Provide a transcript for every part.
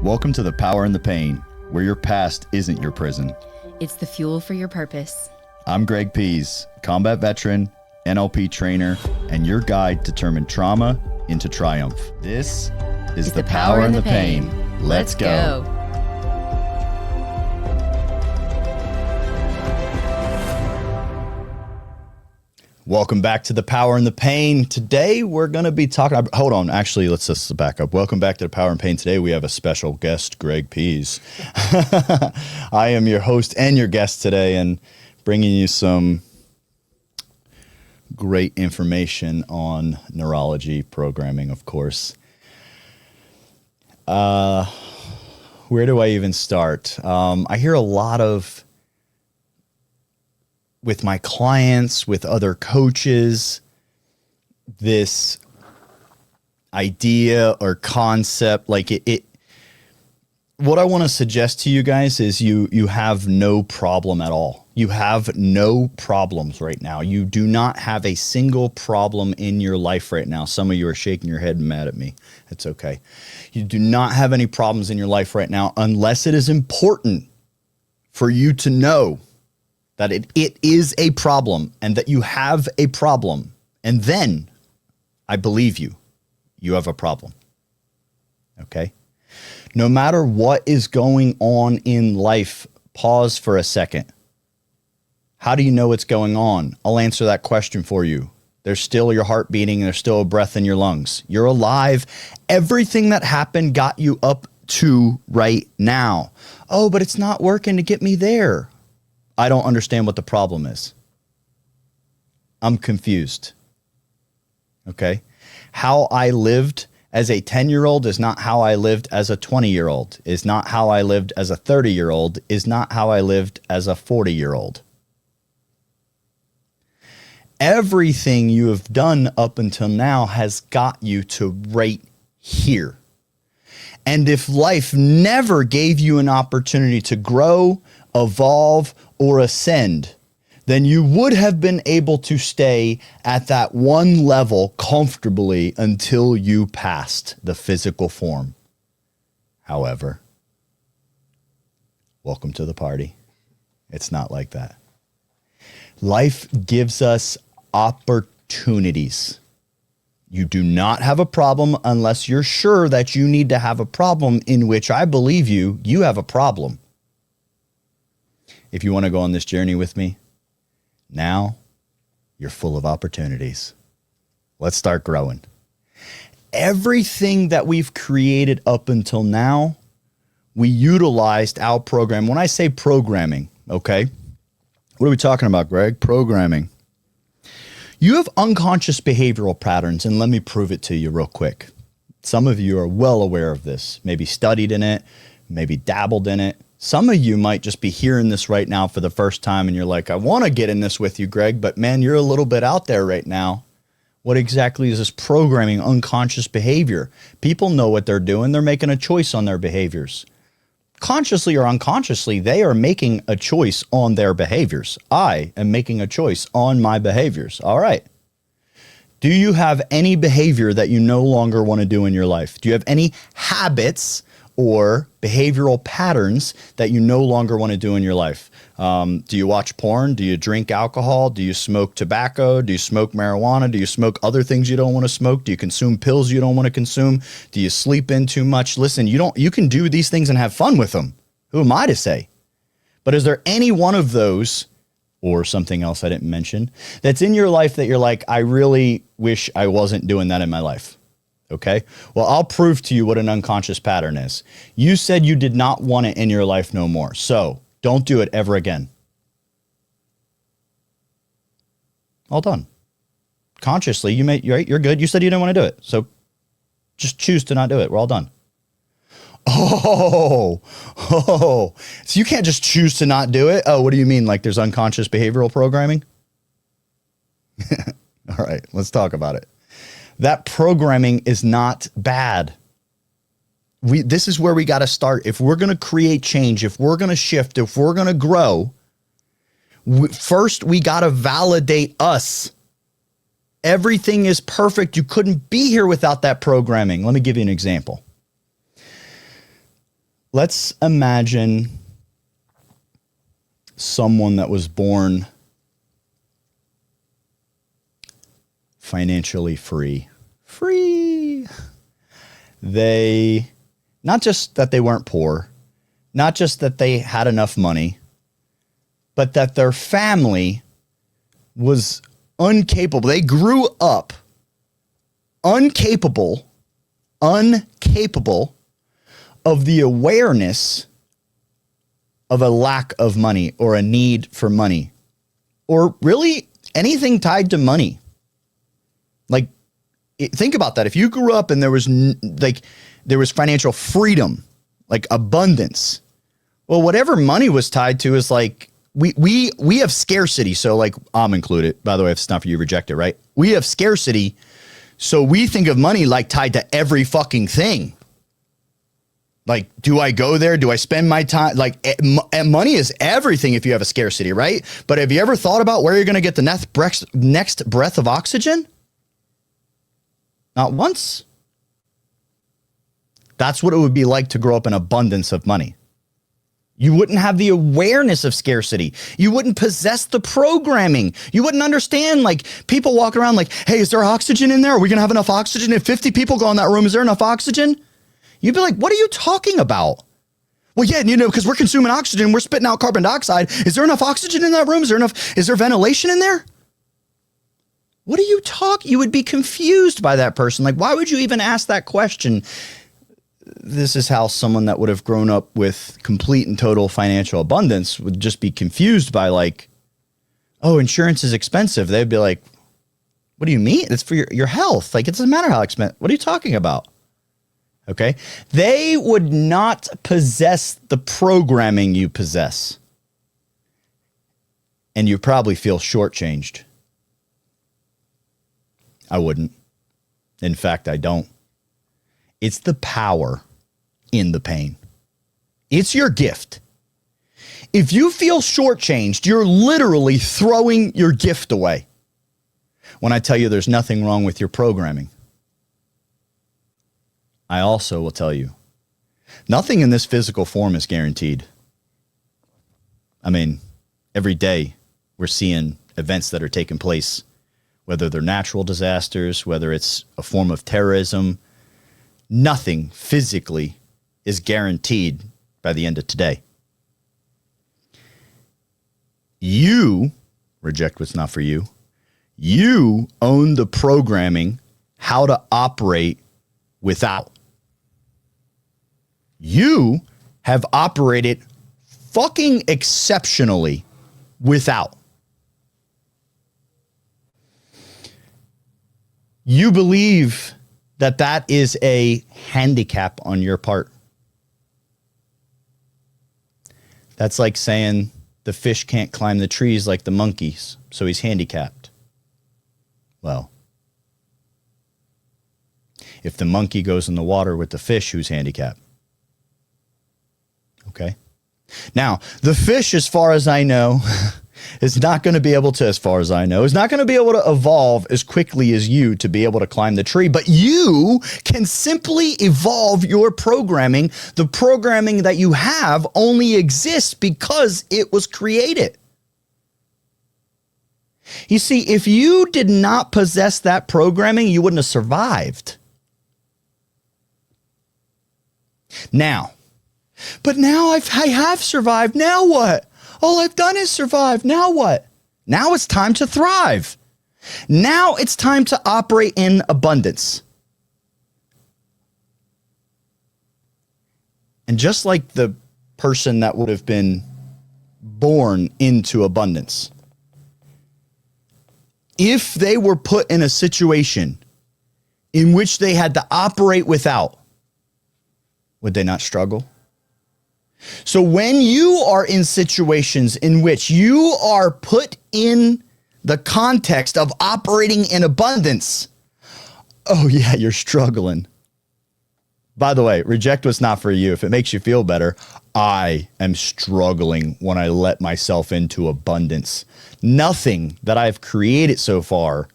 Welcome to The Power and the Pain, where your past isn't your prison. It's the fuel for your purpose. I'm Greg Pihs, combat veteran, NLP trainer, and your guide to turn trauma into triumph. This is The Power and the Pain. Let's go. Welcome back to The Power and the Pain. Today, we're going to be talking about, hold on, actually, let's just back up. Welcome back to The Power and Pain. Today, we have a special guest, Greg Pihs. I am your host and your guest today, and bringing you some great information on neurology programming, of course. Where do I even start? I hear a lot of, with my clients, with other coaches, this idea or concept, like it what I want to suggest to you guys is you have no problem at all. You have no problems right now. You do not have a single problem in your life right now. Some of you are shaking your head and mad at me. It's okay. You do not have any problems in your life right now unless it is important for you to know that it is a problem and that you have a problem. And then I believe you have a problem. Okay? No matter what is going on in life, pause for a second. How do you know what's going on? I'll answer that question for you. There's still your heart beating. There's still a breath in your lungs. You're alive. Everything that happened got you up to right now. Oh, but it's not working to get me there. I don't understand what the problem is. I'm confused. Okay? How I lived as a 10-year-old is not how I lived as a 20-year-old, is not how I lived as a 30-year-old, is not how I lived as a 40-year-old. Everything you have done up until now has got you to right here. And if life never gave you an opportunity to grow, evolve, or ascend, then you would have been able to stay at that one level comfortably until you passed the physical form. However, welcome to the party. It's not like that. Life gives us opportunities. You do not have a problem unless you're sure that you need to have a problem, in which I believe you have a problem. If you want to go on this journey with me, now you're full of opportunities. Let's start growing. Everything that we've created up until now, we utilized our program. When I say programming, okay, what are we talking about, Greg? Programming. You have unconscious behavioral patterns, and let me prove it to you real quick. Some of you are well aware of this, maybe studied in it, maybe dabbled in it. Some of you might just be hearing this right now for the first time and you're like, I want to get in this with you, Greg, but man, you're a little bit out there right now. What exactly is this programming unconscious behavior? People know what they're doing. They're making a choice on their behaviors. Consciously or unconsciously, they are making a choice on their behaviors. I am making a choice on my behaviors. All right. Do you have any behavior that you no longer want to do in your life? Do you have any habits or behavioral patterns that you no longer want to do in your life? Do you watch porn? Do you drink alcohol? Do you smoke tobacco? Do you smoke marijuana? Do you smoke other things you don't want to smoke? Do you consume pills you don't want to consume? Do you sleep in too much? Listen, you can do these things and have fun with them. Who am I to say? But is there any one of those, or something else I didn't mention, that's in your life that you're like, I really wish I wasn't doing that in my life? Okay, well, I'll prove to you what an unconscious pattern is. You said you did not want it in your life no more. So don't do it ever again. All done. Consciously, you're good. You said you didn't want to do it. So just choose to not do it. We're all done. Oh, so you can't just choose to not do it. Oh, what do you mean? Like there's unconscious behavioral programming? All right, let's talk about it. That programming is not bad. This is where we got to start. If we're going to create change, if we're going to shift, if we're going to grow, first we got to validate us. Everything is perfect. You couldn't be here without that programming. Let me give you an example. let's imagine someone that was born financially free. They, not just that they weren't poor, not just that they had enough money, but that their family was incapable. They grew up incapable of the awareness of a lack of money or a need for money or really anything tied to money. Like, think about that. If you grew up and there was financial freedom, like abundance, well, whatever money was tied to is like, we have scarcity. So like, I'm included, by the way, if it's not for you, reject it, right? We have scarcity. So we think of money like tied to every fucking thing. Like, do I go there? Do I spend my time? Like, money is everything if you have a scarcity, right? But have you ever thought about where you're going to get the next breath of oxygen? Not once. That's what it would be like to grow up in abundance of money. You wouldn't have the awareness of scarcity. You wouldn't possess the programming. You wouldn't understand, like, people walk around like, hey, is there oxygen in there? Are we going to have enough oxygen? If 50 people go in that room, is there enough oxygen? You'd be like, what are you talking about? Well, yeah, because we're consuming oxygen, we're spitting out carbon dioxide. Is there enough oxygen in that room? Is there ventilation in there? What are you talking? You would be confused by that person. Like, why would you even ask that question? This is how someone that would have grown up with complete and total financial abundance would just be confused by, like, oh, insurance is expensive. They'd be like, what do you mean? It's for your health. Like, it doesn't matter how expensive. What are you talking about? Okay. They would not possess the programming you possess. And you probably feel shortchanged. I wouldn't. In fact, I don't. It's the power in the pain. It's your gift. If you feel shortchanged, you're literally throwing your gift away. When I tell you there's nothing wrong with your programming, I also will tell you, nothing in this physical form is guaranteed. I mean, every day we're seeing events that are taking place, whether they're natural disasters, whether it's a form of terrorism. Nothing physically is guaranteed by the end of today. You, reject what's not for you, you own the programming how to operate without. You have operated fucking exceptionally without. You believe that is a handicap on your part. That's like saying the fish can't climb the trees like the monkeys, so he's handicapped. Well, if the monkey goes in the water with the fish, who's handicapped? Okay. Now, the fish, as far as I know, is not going to be able to, is not going to be able to evolve as quickly as you to be able to climb the tree. But you can simply evolve your programming. The programming that you have only exists because it was created. You see, if you did not possess that programming, you wouldn't have survived. Now, but now I have survived. Now what? All I've done is survive. Now what? Now it's time to thrive. Now it's time to operate in abundance. And just like the person that would have been born into abundance, if they were put in a situation in which they had to operate without, would they not struggle? So when you are in situations in which you are put in the context of operating in abundance, oh yeah, you're struggling. By the way, reject what's not for you. If it makes you feel better, I am struggling when I let myself into abundance. Nothing that I've created so far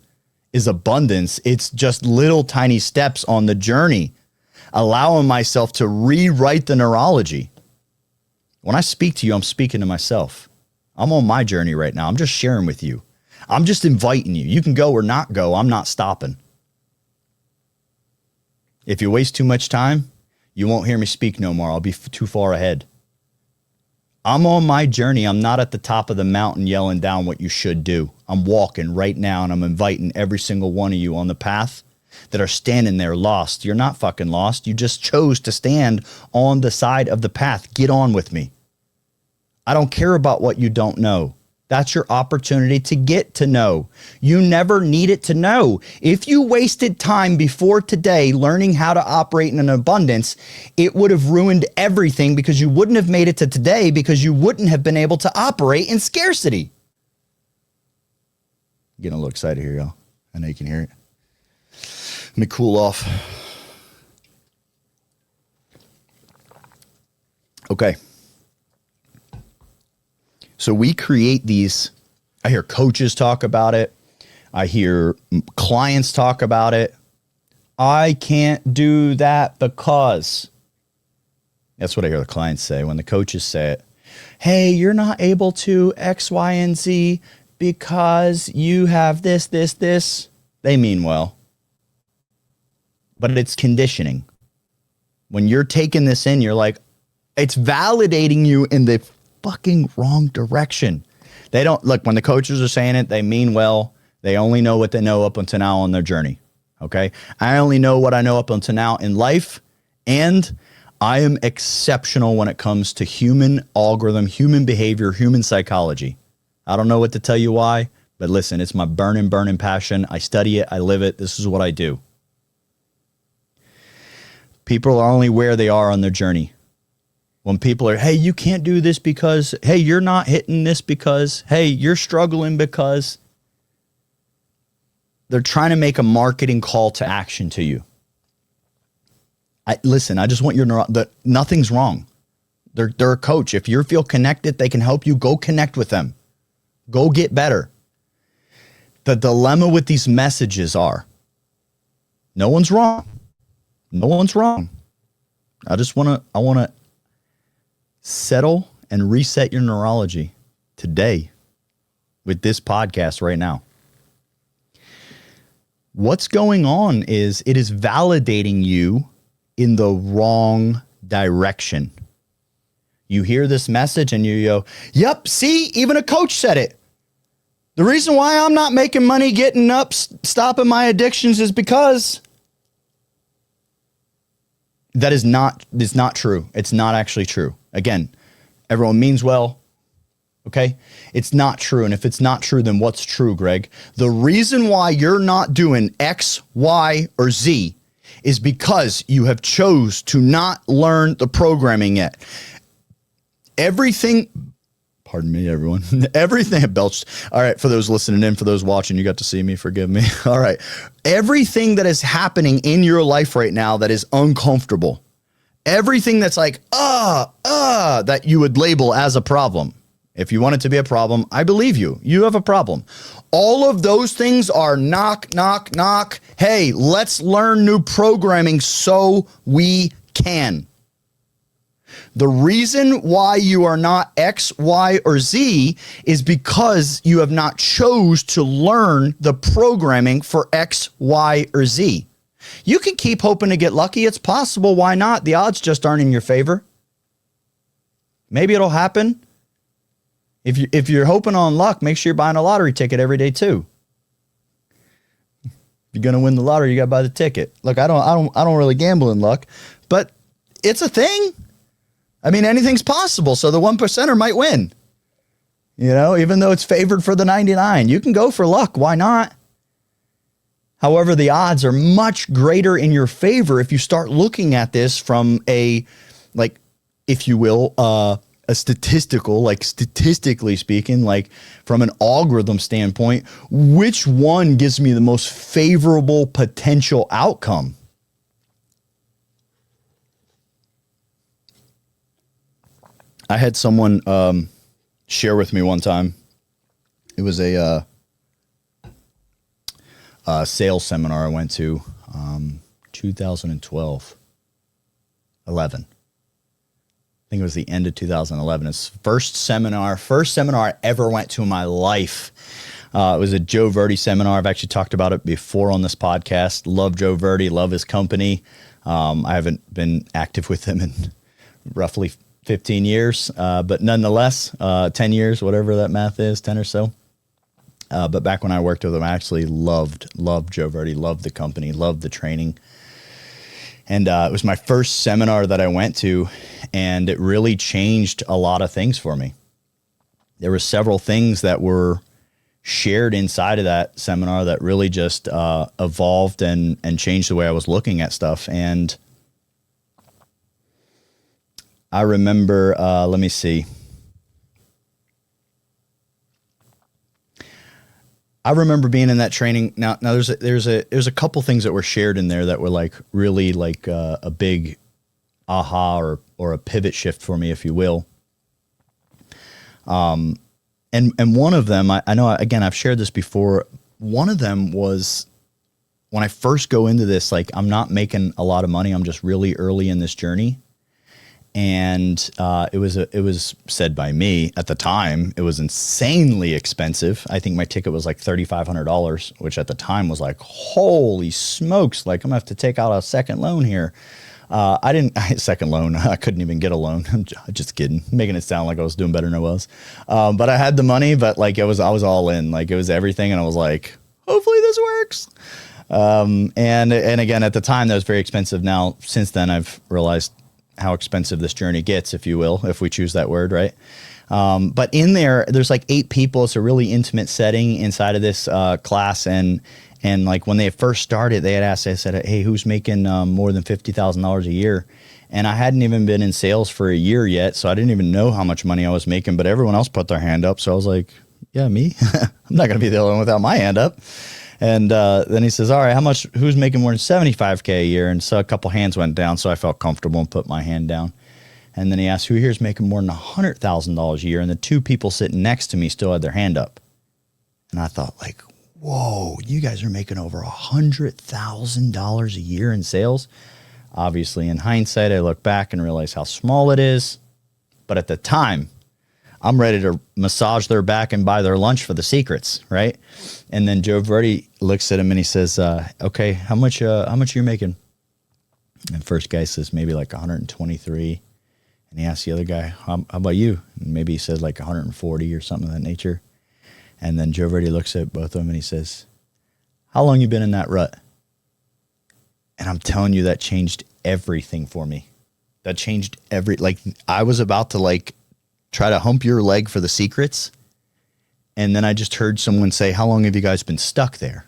is abundance. It's just little tiny steps on the journey. allowing myself to rewrite the neurology. When I speak to you, I'm speaking to myself. I'm on my journey right now. I'm just sharing with you. I'm just inviting you. You can go or not go. I'm not stopping. If you waste too much time, you won't hear me speak no more. I'll be too far ahead. I'm on my journey. I'm not at the top of the mountain yelling down what you should do. I'm walking right now, and I'm inviting every single one of you on the path that are standing there lost. You're not fucking lost. You just chose to stand on the side of the path. Get on with me. I don't care about what you don't know. That's your opportunity to get to know. You never needed to know. If you wasted time before today learning how to operate in an abundance, it would have ruined everything because you wouldn't have made it to today because you wouldn't have been able to operate in scarcity. Getting a little excited here, y'all. I know you can hear it. Let me cool off. Okay. So we create these, I hear coaches talk about it. I hear clients talk about it. I can't do that because. That's what I hear the clients say when the coaches say it. Hey, you're not able to X, Y, and Z because you have this, this, this. They mean well. But it's conditioning. When you're taking this in, you're like, it's validating you in the fucking wrong direction. They don't look, when the coaches are saying it, they mean well. They only know what they know up until now on their journey. Okay. I only know what I know up until now in life. And I am exceptional when it comes to human algorithm, human behavior, human psychology. I don't know what to tell you why, but listen, it's my burning passion. I study it. I live it. This is what I do. People are only where they are on their journey. When people are, hey, you can't do this because, hey, you're not hitting this because, hey, you're struggling because, they're trying to make a marketing call to action to you. Listen, I just want nothing's wrong. They're a coach. If you feel connected, they can help you. Go connect with them. Go get better. The dilemma with these messages are, no one's wrong. No one's wrong. I want to settle and reset your neurology today with this podcast right now. What's going on is it is validating you in the wrong direction. You hear this message and you go, yep, see, even a coach said it. The reason why I'm not making money getting up, stopping my addictions is because that is not true. It's not actually true. Again, everyone means well, okay? It's not true. And if it's not true, then what's true, Greg? The reason why you're not doing X, Y, or Z is because you have chose to not learn the programming yet. Everything, pardon me, everyone. Everything belched. All right, for those listening in, for those watching, you got to see me, forgive me. All right. Everything that is happening in your life right now that is uncomfortable, everything that's like, that you would label as a problem. If you want it to be a problem, I believe you. You have a problem. All of those things are knock, knock, knock. Hey, let's learn new programming so we can. The reason why you are not X, Y, or Z is because you have not chose to learn the programming for X, Y, or Z. You can keep hoping to get lucky. It's possible. Why not? The odds just aren't in your favor. Maybe it'll happen. If you're hoping on luck, make sure you're buying a lottery ticket every day too. If you're gonna win the lottery, you gotta buy the ticket. Look, I don't really gamble in luck, but it's a thing. I mean, anything's possible. So the 1%er might win. You know, even though it's favored for the 99, you can go for luck. Why not? However, the odds are much greater in your favor if you start looking at this from a, like, if you will, a statistical, like statistically speaking, like from an algorithm standpoint, which one gives me the most favorable potential outcome? I had someone share with me one time. It was a sales seminar I went to, 2012. 11. I think it was the end of 2011. It's first seminar I ever went to in my life. It was a Joe Verdi seminar. I've actually talked about it before on this podcast. Love Joe Verdi, love his company. I haven't been active with him in roughly 15 years, but nonetheless, 10 years, whatever that math is, 10 or so. But back when I worked with him, I actually loved Joe Verdi, loved the company, loved the training. And it was my first seminar that I went to, and it really changed a lot of things for me. There were several things that were shared inside of that seminar that really just evolved and changed the way I was looking at stuff. And I remember, let me see. I remember being in that training. Now there's a couple things that were shared in there that were like really like a big aha or a pivot shift for me, if you will. And one of them, I know, again, I've shared this before. One of them was when I first go into this, like, I'm not making a lot of money. I'm just really early in this journey. And it was said by me at the time, it was insanely expensive. I think my ticket was like $3,500, which at the time was like, holy smokes, like I'm gonna have to take out a second loan here. Second loan, I couldn't even get a loan. I'm just kidding, making it sound like I was doing better than I was. But I had the money, but like I was all in, like it was everything. And I was like, hopefully this works. And again, at the time that was very expensive. Now, since then I've realized how expensive this journey gets, if you will, if we choose that word, right? But in there's like 8 people. It's a really intimate setting inside of this class. And like when they first started, they said, hey, who's making more than $50,000 a year? And I hadn't even been in sales for a year yet, so I didn't even know how much money I was making, but everyone else put their hand up. So I was like, yeah, me? I'm not going to be the only one without my hand up. And then he says, all right, who's making more than $75K a year? And so a couple hands went down, so I felt comfortable and put my hand down. And then he asked, who here's making more than $100,000 a year? And the 2 people sitting next to me still had their hand up. And I thought, like, whoa, you guys are making over $100,000 a year in sales. Obviously, in hindsight, I look back and realize how small it is. But at the time, I'm ready to massage their back and buy their lunch for the secrets, right? And then Joe Verdi looks at him and he says, okay, how much are you making? And first guy says maybe like 123. And he asks the other guy, how about you? And maybe he says like 140 or something of that nature. And then Joe Verdi looks at both of them and he says, how long you been in that rut? And I'm telling you, that changed everything for me. That changed like I was about to like try to hump your leg for the secrets. And then I just heard someone say, how long have you guys been stuck there?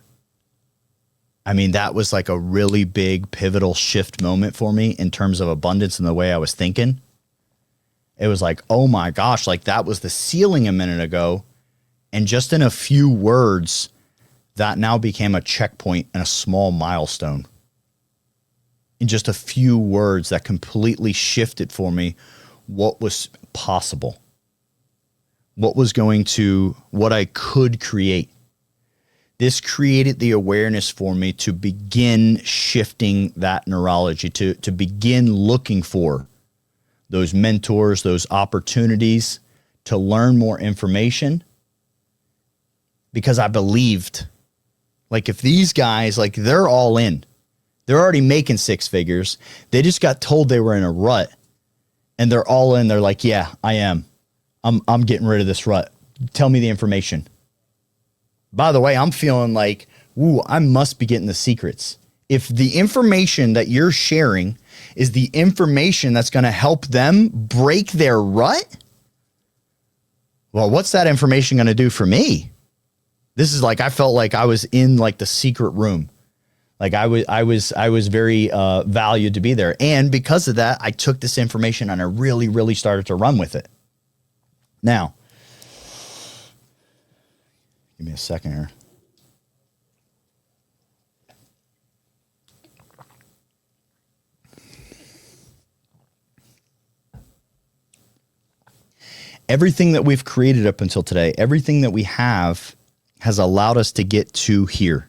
I mean, that was like a really big pivotal shift moment for me in terms of abundance and the way I was thinking. It was like, oh my gosh, like that was the ceiling a minute ago. And just in a few words, that now became a checkpoint and a small milestone. In just a few words, that completely shifted for me what was possible, what I could create. This created the awareness for me to begin shifting that neurology, to begin looking for those mentors, those opportunities to learn more information. Because I believed, like, if these guys, like, they're all in, they're already making 6 figures. They just got told they were in a rut and they're all in. They're like, yeah, I am. I'm getting rid of this rut. Tell me the information. By the way, I'm feeling like, ooh, I must be getting the secrets. If the information that you're sharing is the information that's going to help them break their rut, well, what's that information going to do for me? This is like, I felt like I was in like the secret room. Like I was very valued to be there. And because of that, I took this information and I really, really started to run with it. Now, give me a second here. Everything that we've created up until today, everything that we have has allowed us to get to here.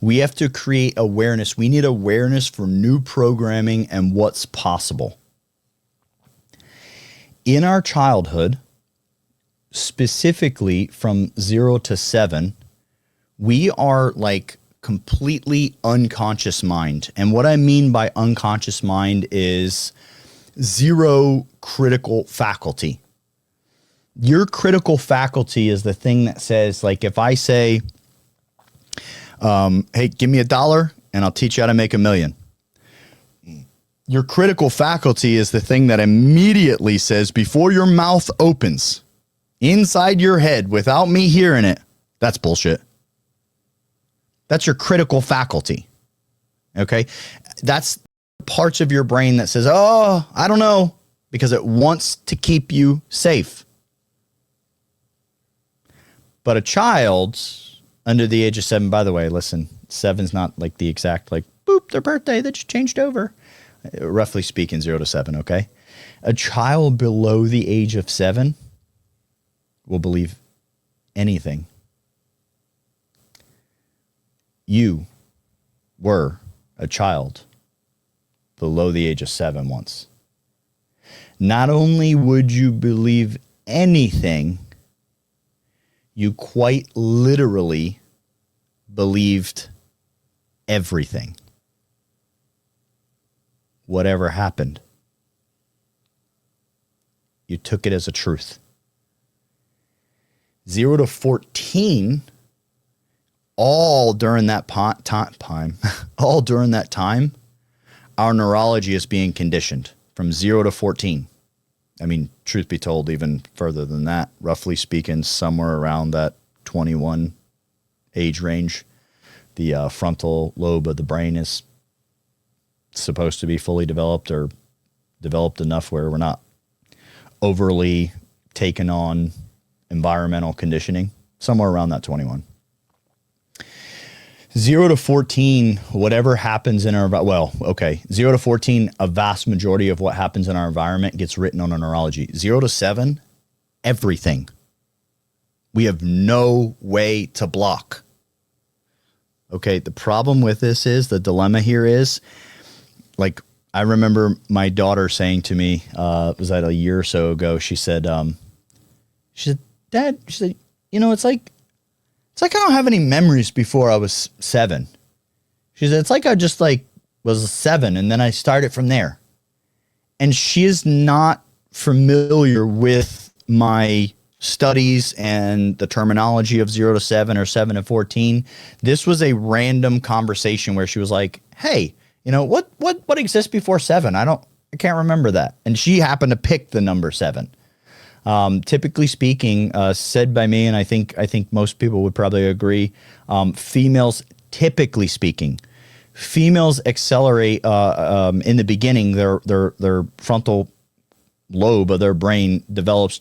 We have to create awareness. We need awareness for new programming and what's possible. In our childhood, specifically from 0 to 7, we are like completely unconscious mind. And what I mean by unconscious mind is zero critical faculty. Your critical faculty is the thing that says, like, if I say, hey, give me $1 and I'll teach you how to make $1 million. Your critical faculty is the thing that immediately says, before your mouth opens inside your head without me hearing it, that's bullshit. That's your critical faculty. Okay. That's parts of your brain that says, oh, I don't know, because it wants to keep you safe. But a child under the age of 7, by the way, listen, 7's not like the exact, like, boop, their birthday that just changed over. Roughly speaking, 0 to 7, okay? A child below the age of 7 will believe anything. You were a child below the age of 7 once. Not only would you believe anything, you quite literally believed everything. Whatever happened, you took it as a truth. 0 to 14, all during that time, our neurology is being conditioned from 0 to 14. I mean, truth be told, even further than that, roughly speaking, somewhere around that 21 age range, the frontal lobe of the brain is supposed to be fully developed, or developed enough where we're not overly taken on environmental conditioning, somewhere around that 21. 0 to 14, whatever happens in our, 0 to 14, a vast majority of what happens in our environment gets written on our neurology. 0 to 7, everything. We have no way to block. Okay, the problem with this is, the dilemma here is, like, I remember my daughter saying to me, was that a year or so ago, she said, Dad, it's like I don't have any memories before I was 7. She said, it's like I just like was 7 and then I started from there. And she is not familiar with my studies and the terminology of 0 to 7 or 7 to 14. This was a random conversation where she was like, hey, what exists before 7? I can't remember that. And she happened to pick the number 7. Typically speaking, said by me, and I think most people would probably agree, females, typically speaking, females accelerate in the beginning. Their frontal lobe of their brain develops,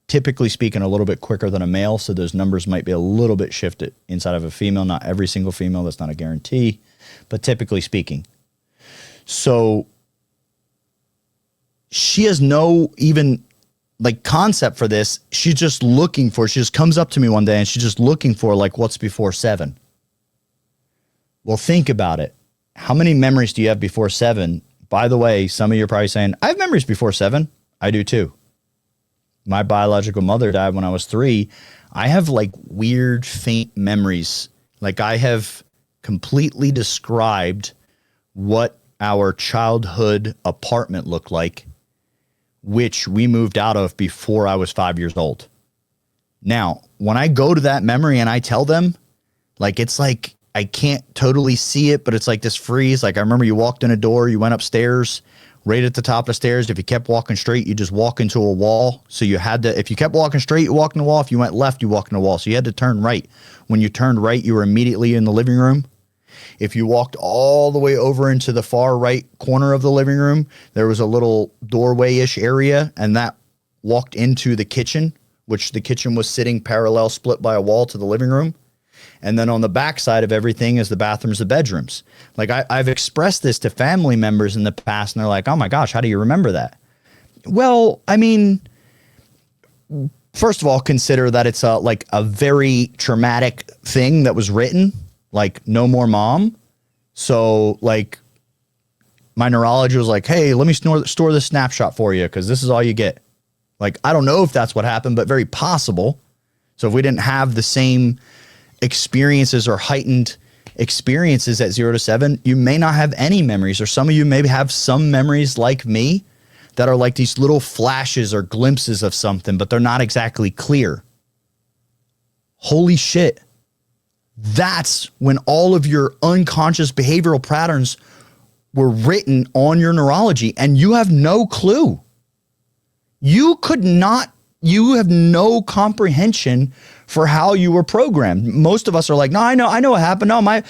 typically speaking, a little bit quicker than a male. So those numbers might be a little bit shifted inside of a female. Not every single female, that's not a guarantee, but typically speaking. So she has no even like concept for this. She's just looking for, she just comes up to me one day and she's just looking for like, what's before 7? Well, think about it. How many memories do you have before 7? By the way, some of you are probably saying, I have memories before 7. I do too. My biological mother died when I was 3. I have like weird, faint memories. Like, I have completely described what our childhood apartment looked like, which we moved out of before I was 5 years old. Now, when I go to that memory and I tell them, like, it's like I can't totally see it, but it's like this freeze. Like, I remember you walked in a door, you went upstairs, right at the top of the stairs. If you kept walking straight, you just walk into a wall. So you had to, if you kept walking straight, you walked in the wall. If you went left, you walked in the wall. So you had to turn right. When you turned right, you were immediately in the living room. If you walked all the way over into the far right corner of the living room, there was a little doorway-ish area, and that walked into the kitchen, which the kitchen was sitting parallel, split by a wall to the living room. And then on the back side of everything is the bathrooms, the bedrooms. Like, I've expressed this to family members in the past, and they're like, oh my gosh, how do you remember that? Well, I mean, first of all, consider that it's like a very traumatic thing that was written. like no more mom. So like my neurology was like, hey, let me store this snapshot for you because this is all you get. Like, I don't know if that's what happened, but very possible. So if we didn't have the same experiences or heightened experiences at 0 to 7, you may not have any memories, or some of you maybe have some memories like me that are like these little flashes or glimpses of something, but they're not exactly clear. Holy shit. That's when all of your unconscious behavioral patterns were written on your neurology and you have no clue. You have no comprehension for how you were programmed. Most of us are like, no, I know what happened. No, my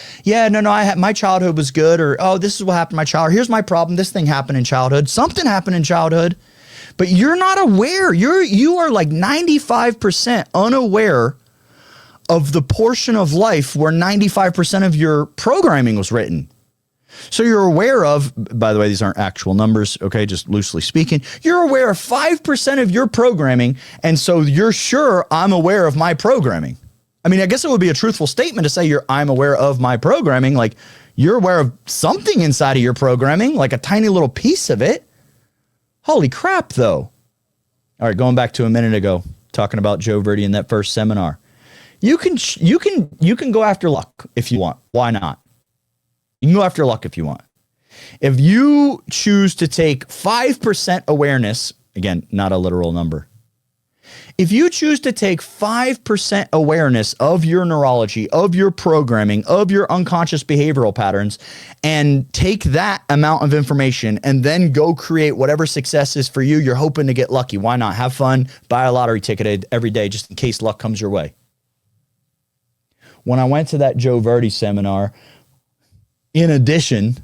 childhood was good, or, oh, this is what happened in my childhood. Here's my problem. This thing happened in childhood. Something happened in childhood, but you're not aware. You are like 95% unaware of the portion of life where 95% of your programming was written. So you're aware of, by the way, these aren't actual numbers, okay, just loosely speaking, you're aware of 5% of your programming, and so you're sure I'm aware of my programming. I mean, I guess it would be a truthful statement to say I'm aware of my programming, like you're aware of something inside of your programming, like a tiny little piece of it. Holy crap, though. All right, going back to a minute ago, talking about Joe Verdi in that first seminar. You can go after luck if you want. Why not? You can go after luck if you want. If you choose to take 5% awareness, again, not a literal number. If you choose to take 5% awareness of your neurology, of your programming, of your unconscious behavioral patterns, and take that amount of information and then go create whatever success is for you, you're hoping to get lucky. Why not? Have fun, buy a lottery ticket every day just in case luck comes your way. When I went to that Joe Verdi seminar, in addition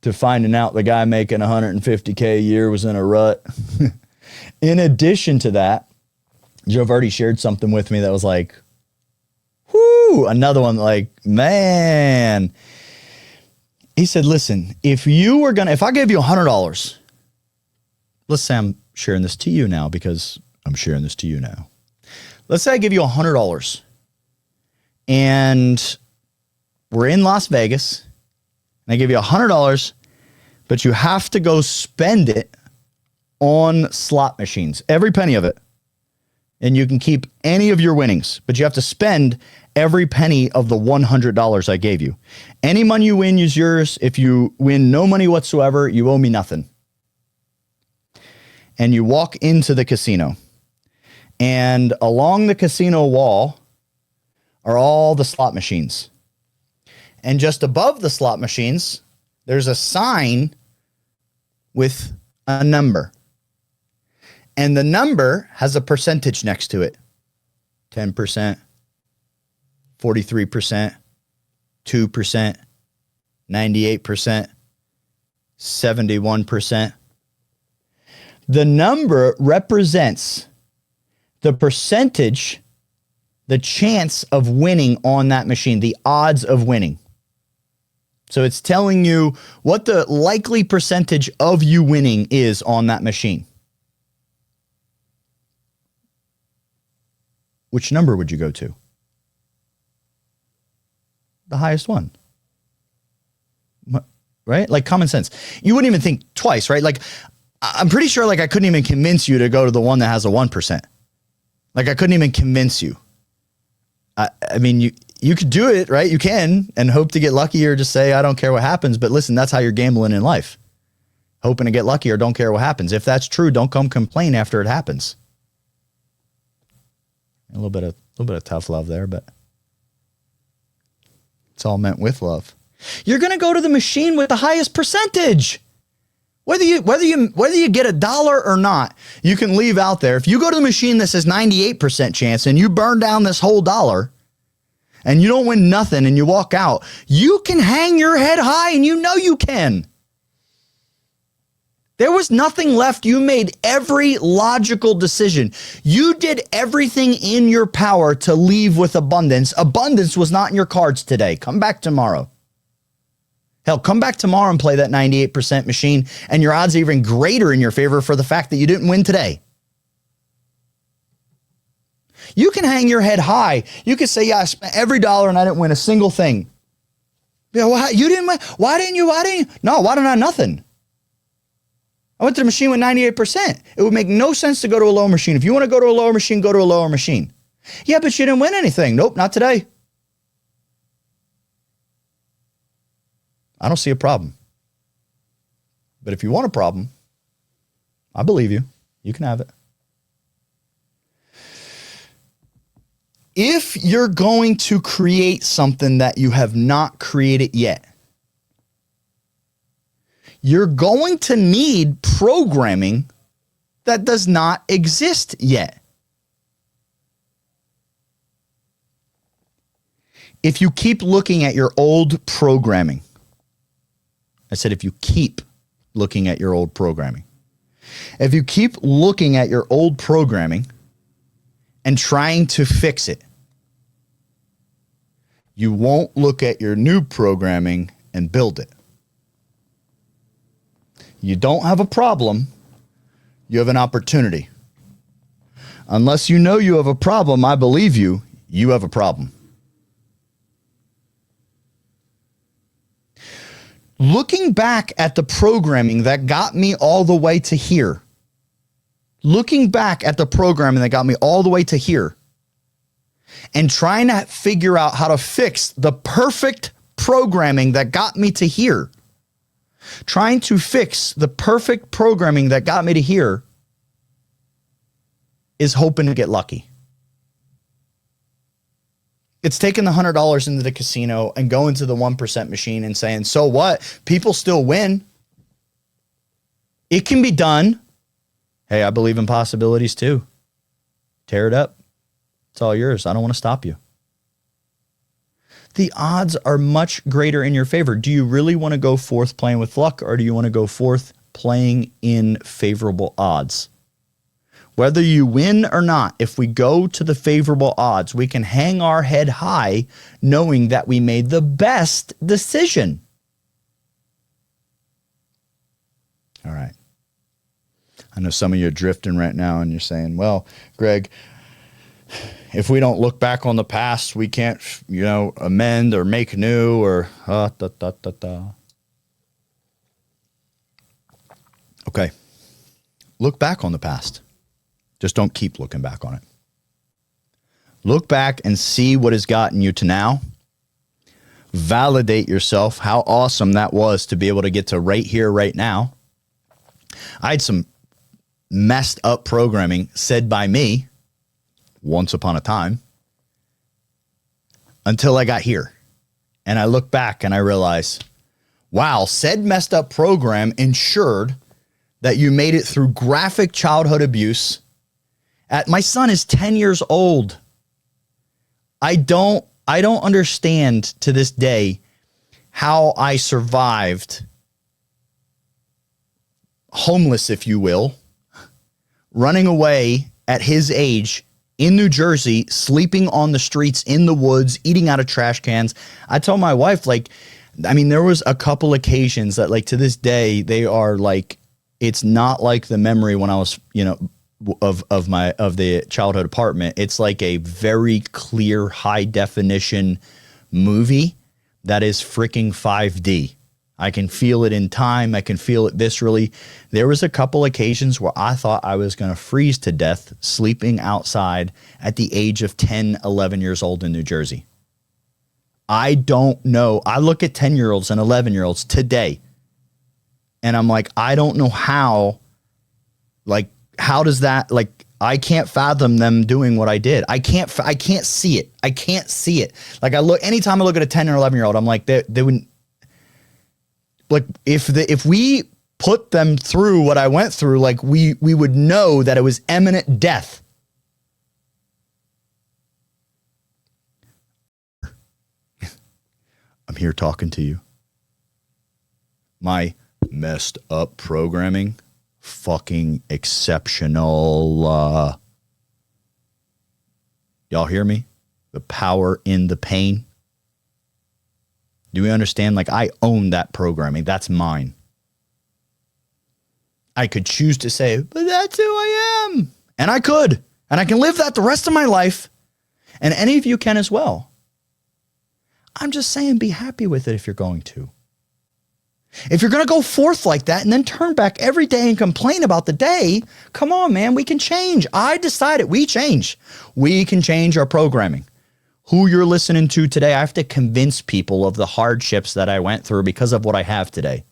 to finding out the guy making $150K a year was in a rut, in addition to that, Joe Verdi shared something with me that was like, whoo, another one like, man. He said, listen, if I gave you $100, let's say I'm sharing this to you now because I'm sharing this to you now. Let's say I give you $100 and we're in Las Vegas and I give you $100, but you have to go spend it on slot machines, every penny of it. And you can keep any of your winnings, but you have to spend every penny of the $100 I gave you. Any money you win is yours. If you win no money whatsoever, you owe me nothing. And you walk into the casino, and along the casino wall are all the slot machines. And just above the slot machines, there's a sign with a number. And the number has a percentage next to it. 10%, 43%, 2%, 98%, 71%. The number represents the percentage, the chance of winning on that machine, the odds of winning. So it's telling you what the likely percentage of you winning is on that machine. Which number would you go to? The highest one. Right? Like common sense. You wouldn't even think twice, right? Like I'm pretty sure like I couldn't even convince you to go to the one that has a 1%. Like I couldn't even convince you. I mean, you could do it, right? You can and hope to get lucky or just say, I don't care what happens. But listen, that's how you're gambling in life. Hoping to get lucky or don't care what happens. If that's true, don't come complain after it happens. A little bit of tough love there, but it's all meant with love. You're going to go to the machine with the highest percentage. Whether you get $1 or not, you can leave out there. If you go to the machine that says 98% chance and you burn down this whole $1 and you don't win nothing and you walk out, you can hang your head high and you know you can. There was nothing left. You made every logical decision. You did everything in your power to leave with abundance. Abundance was not in your cards today. Come back tomorrow. Hell, come back tomorrow and play that 98% machine, and your odds are even greater in your favor for the fact that you didn't win today. You can hang your head high. You can say, yeah, I spent every dollar and I didn't win a single thing. Yeah, well, you didn't win. Why didn't you? No, why didn't I? Nothing. I went to the machine with 98%. It would make no sense to go to a lower machine. If you want to go to a lower machine, go to a lower machine. Yeah, but you didn't win anything. Nope, not today. I don't see a problem. But if you want a problem, I believe you. You can have it. If you're going to create something that you have not created yet, you're going to need programming that does not exist yet. If you keep looking at your old programming, I said if you keep looking at your old programming, if you keep looking at your old programming and trying to fix it, you won't look at your new programming and build it. You don't have a problem, you have an opportunity. Unless you know you have a problem, I believe you, you have a problem. Looking back at the programming that got me all the way to here, looking back at the programming that got me all the way to here, and trying to figure out how to fix the perfect programming that got me to here, trying to fix the perfect programming that got me to here is hoping to get lucky. It's taking the $100 into the casino and going to the 1% machine and saying, so what? People still win. It can be done. Hey, I believe in possibilities too. Tear it up. It's all yours. I don't want to stop you. The odds are much greater in your favor. Do you really want to go forth playing with luck, or do you want to go forth playing in favorable odds? Whether you win or not, if we go to the favorable odds, we can hang our head high knowing that we made the best decision. All right. I know some of you are drifting right now and you're saying, well, Greg, if we don't look back on the past, we can't, amend or make new or Okay. Look back on the past. Just don't keep looking back on it. Look back and see what has gotten you to now. Validate yourself, how awesome that was to be able to get to right here, right now. I had some messed up programming said by me once upon a time until I got here. And I look back and I realize, wow, said messed up program ensured that you made it through graphic childhood abuse. My son is 10 years old. I don't understand to this day how I survived homeless, if you will, running away at his age in New Jersey, sleeping on the streets, in the woods, eating out of trash cans. I told my wife, there was a couple occasions that, to this day, they are it's not like the memory when I was, of the childhood apartment. It's like a very clear, high definition movie that is freaking 5D. I can feel it in time. I can feel it viscerally. There was a couple occasions where I thought I was going to freeze to death sleeping outside at the age of 10, 11 years old in New Jersey. I don't know. I look at 10-year-olds and 11-year-olds today and I'm like, I don't know how, how does that, I can't fathom them doing what I did. I can't see it. I can't see it. Anytime I look at a 10 or 11-year-old, I'm like, they wouldn't, if we put them through what I went through, we would know that it was imminent death. I'm here talking to you. My messed up programming, fucking exceptional. Y'all hear me? The power in the pain. Do we understand? I own that programming. That's mine. I could choose to say, but that's who I am. And I could. And I can live that the rest of my life. And any of you can as well. I'm just saying, be happy with it if you're going to. If you're going to go forth like that and then turn back every day and complain about the day, come on, man, we can change. I decided we change. We can change our programming. Who you're listening to today, I have to convince people of the hardships that I went through because of what I have today.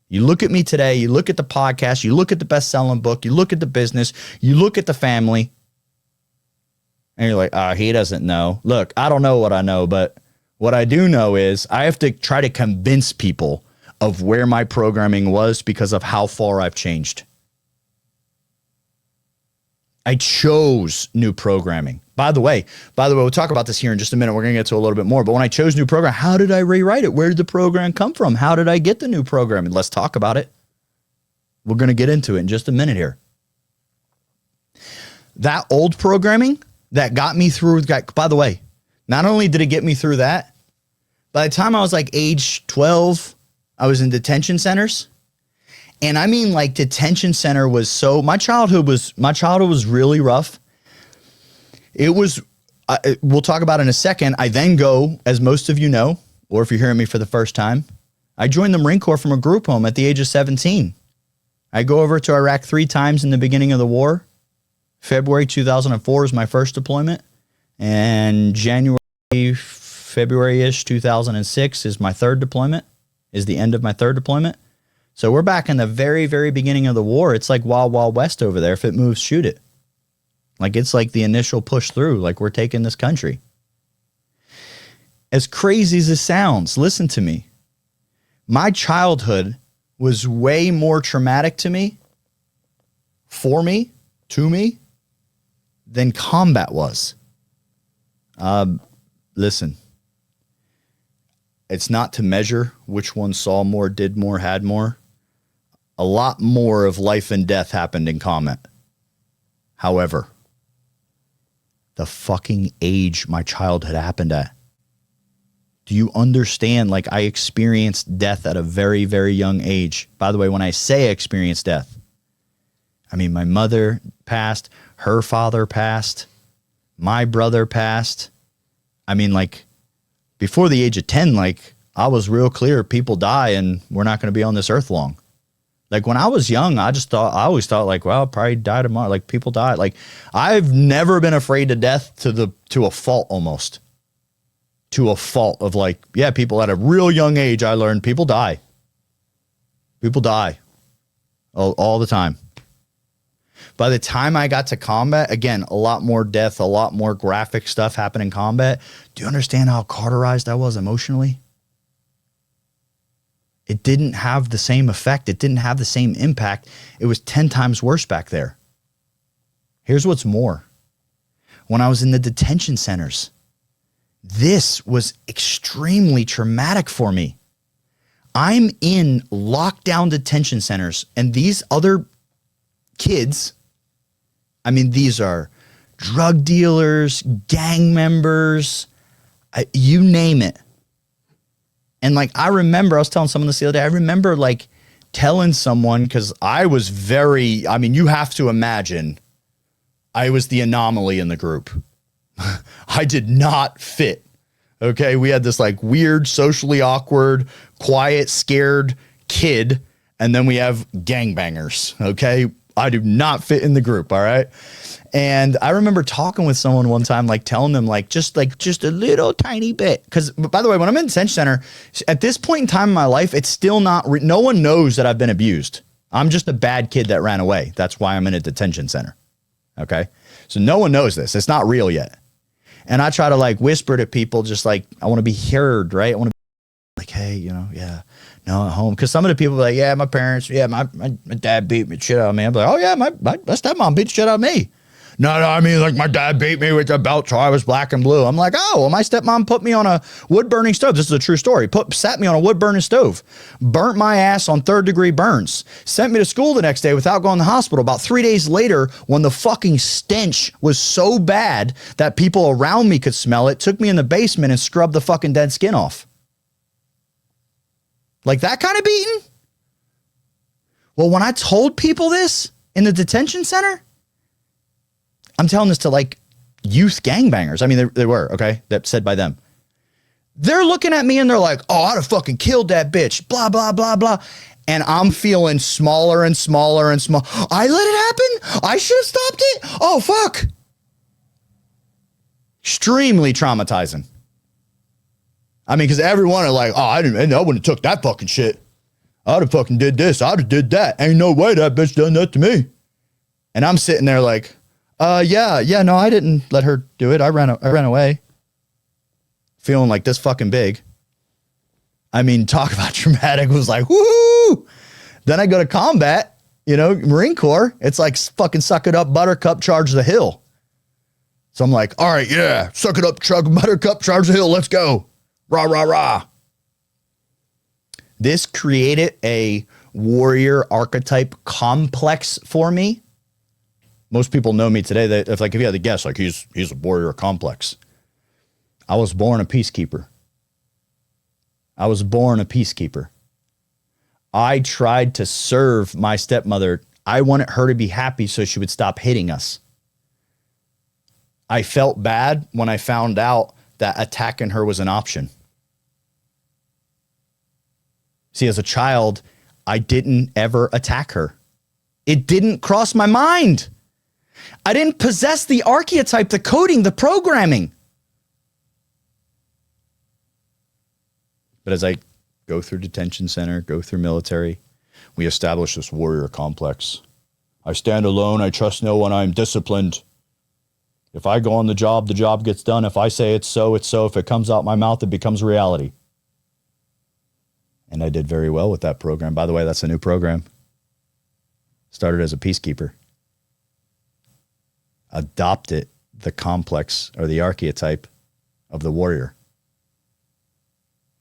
You look at me today, you look at the podcast, you look at the best-selling book, you look at the business, you look at the family, and you're like, he doesn't know. Look, I don't know what I know, but what I do know is I have to try to convince people of where my programming was because of how far I've changed. I chose new programming. By the way, we'll talk about this here in just a minute. We're going to get to a little bit more. But when I chose new program, how did I rewrite it? Where did the program come from? How did I get the new program? And let's talk about it. We're going to get into it in just a minute here. That old programming that got me through, by the way, not only did it get me through that, by the time I was like age 12, I was in detention centers. And I mean, like, detention center was so, my childhood was really rough. It was, we'll talk about it in a second. I then go, as most of you know, or if you're hearing me for the first time, I joined the Marine Corps from a group home at the age of 17. I go over to Iraq 3 times in the beginning of the war. February 2004 is my first deployment. And February-ish 2006 is my third deployment, is the end of my third deployment. So we're back in the very, very beginning of the war. It's like Wild Wild West over there. If it moves, shoot it. Like, it's like the initial push through, like we're taking this country. As crazy as it sounds, listen to me. My childhood was way more traumatic to me, for me, to me, than combat was. Listen, it's not to measure which one saw more, did more, had more. A lot more of life and death happened in combat. However, the fucking age my childhood happened at. Do you understand? Like, I experienced death at a very, very young age. By the way, when I say I experienced death, I mean my mother passed, her father passed, my brother passed. I mean, like, before the age of 10, like, I was real clear people die and we're not going to be on this earth long. Like, when I was young, I always thought like, well, I'll probably die tomorrow. Like, people die. Like, I've never been afraid to death to a fault almost. To a fault of like, yeah, people at a real young age, I learned people die. People die all the time. By the time I got to combat, again, a lot more death, a lot more graphic stuff happened in combat. Do you understand how cauterized I was emotionally? It didn't have the same effect. It didn't have the same impact. It was 10 times worse back there. Here's what's more. When I was in the detention centers, this was extremely traumatic for me. I'm in lockdown detention centers, and these other kids, I mean, these are drug dealers, gang members, you name it. And like, I remember, I was telling someone this the other day, I remember like telling someone, because I was you have to imagine, I was the anomaly in the group. I did not fit. Okay. We had this like weird, socially awkward, quiet, scared kid. And then we have gangbangers. Okay. I do not fit in the group. All right. And I remember talking with someone one time, like telling them just a little tiny bit. Because, by the way, when I'm in detention center, at this point in time in my life, it's still not, no one knows that I've been abused. I'm just a bad kid that ran away. That's why I'm in a detention center. Okay. So no one knows this. It's not real yet. And I try to like whisper to people, just like, I want to be heard, right? I want to be like, hey, yeah. No, at home. Because some of the people are like, yeah, my parents, yeah, my dad beat me shit out of me. I'm like, oh yeah, my stepmom beat the shit out of me. No, I mean, like, my dad beat me with a belt till I was black and blue. I'm like, oh, well, my stepmom put me on a wood burning stove. This is a true story. Sat me on a wood burning stove, burnt my ass on 3rd-degree burns, sent me to school the next day without going to the hospital. About 3 days later, when the fucking stench was so bad that people around me could smell it, took me in the basement and scrubbed the fucking dead skin off. Like that kind of beating? Well, when I told people this in the detention center, I'm telling this to like youth gangbangers. I mean, they were, okay? That's said by them. They're looking at me and they're like, oh, I'd have fucking killed that bitch, blah, blah, blah, blah. And I'm feeling smaller and smaller and small. I let it happen? I should have stopped it? Oh, fuck. Extremely traumatizing. I mean, because everyone are like, oh, I wouldn't have took that fucking shit. I'd have fucking did this. I'd have did that. Ain't no way that bitch done that to me. And I'm sitting there like, yeah, no, I didn't let her do it. I ran away. Feeling like this fucking big. I mean, talk about traumatic. Was like, woo! Then I go to combat, Marine Corps. It's like fucking suck it up, buttercup, charge the hill. So I'm like, all right, yeah, suck it up, buttercup, charge the hill. Let's go. Rah, rah, rah. This created a warrior archetype complex for me. Most people know me today. That if you had to guess, like he's a warrior complex. I was born a peacekeeper. I tried to serve my stepmother. I wanted her to be happy so she would stop hitting us. I felt bad when I found out that attacking her was an option. See, as a child, I didn't ever attack her. It didn't cross my mind. I didn't possess the archetype, the coding, the programming. But as I go through detention center, go through military, we establish this warrior complex. I stand alone. I trust no one. I'm disciplined. If I go on the job gets done. If I say it's so, it's so. If it comes out my mouth, it becomes reality. And I did very well with that program. By the way, that's a new program. Started as a peacekeeper. Adopted the complex or the archetype of the warrior.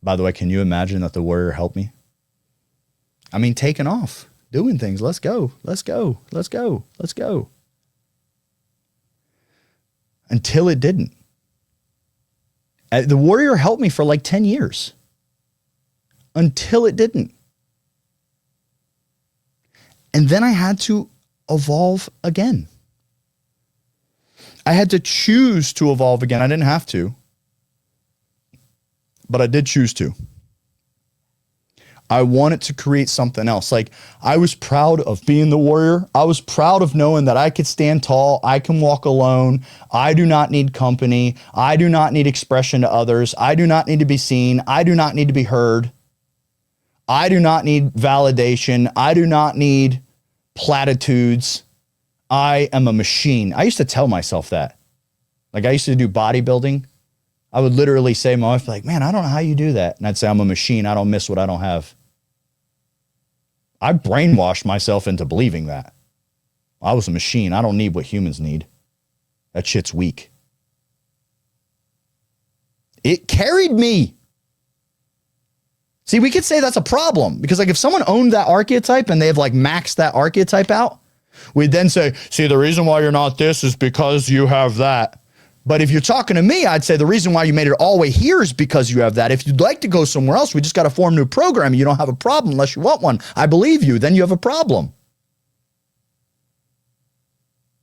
By the way, can you imagine that the warrior helped me? I mean, taking off, doing things. Let's go. Until it didn't. The warrior helped me for like 10 years. Until it didn't. And then I had to evolve again. I had to choose to evolve again. I didn't have to. But I did choose to. I wanted to create something else. Like, I was proud of being the warrior. I was proud of knowing that I could stand tall. I can walk alone. I do not need company. I do not need expression to others. I do not need to be seen. I do not need to be heard. I do not need validation. I do not need platitudes. I am a machine. I used to tell myself that. Like, I used to do bodybuilding. I would literally say to my wife, like, man, I don't know how you do that. And I'd say, I'm a machine. I don't miss what I don't have. I brainwashed myself into believing that. I was a machine. I don't need what humans need. That shit's weak. It carried me. See, we could say that's a problem because, like, if someone owned that archetype and they've like maxed that archetype out, we'd then say, see, the reason why you're not this is because you have that. But if you're talking to me, I'd say the reason why you made it all the way here is because you have that. If you'd like to go somewhere else, we just got to form a new program. You don't have a problem unless you want one. I believe you. Then you have a problem.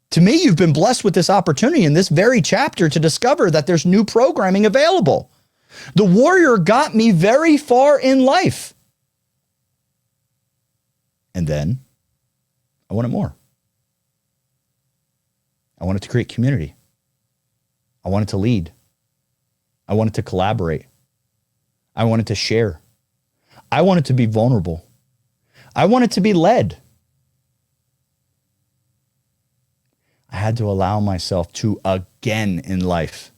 To me, you've been blessed with this opportunity in this very chapter to discover that there's new programming available. The warrior got me very far in life. And then I wanted more. I wanted to create community. I wanted to lead. I wanted to collaborate. I wanted to share. I wanted to be vulnerable. I wanted to be led. I had to allow myself to, again in life,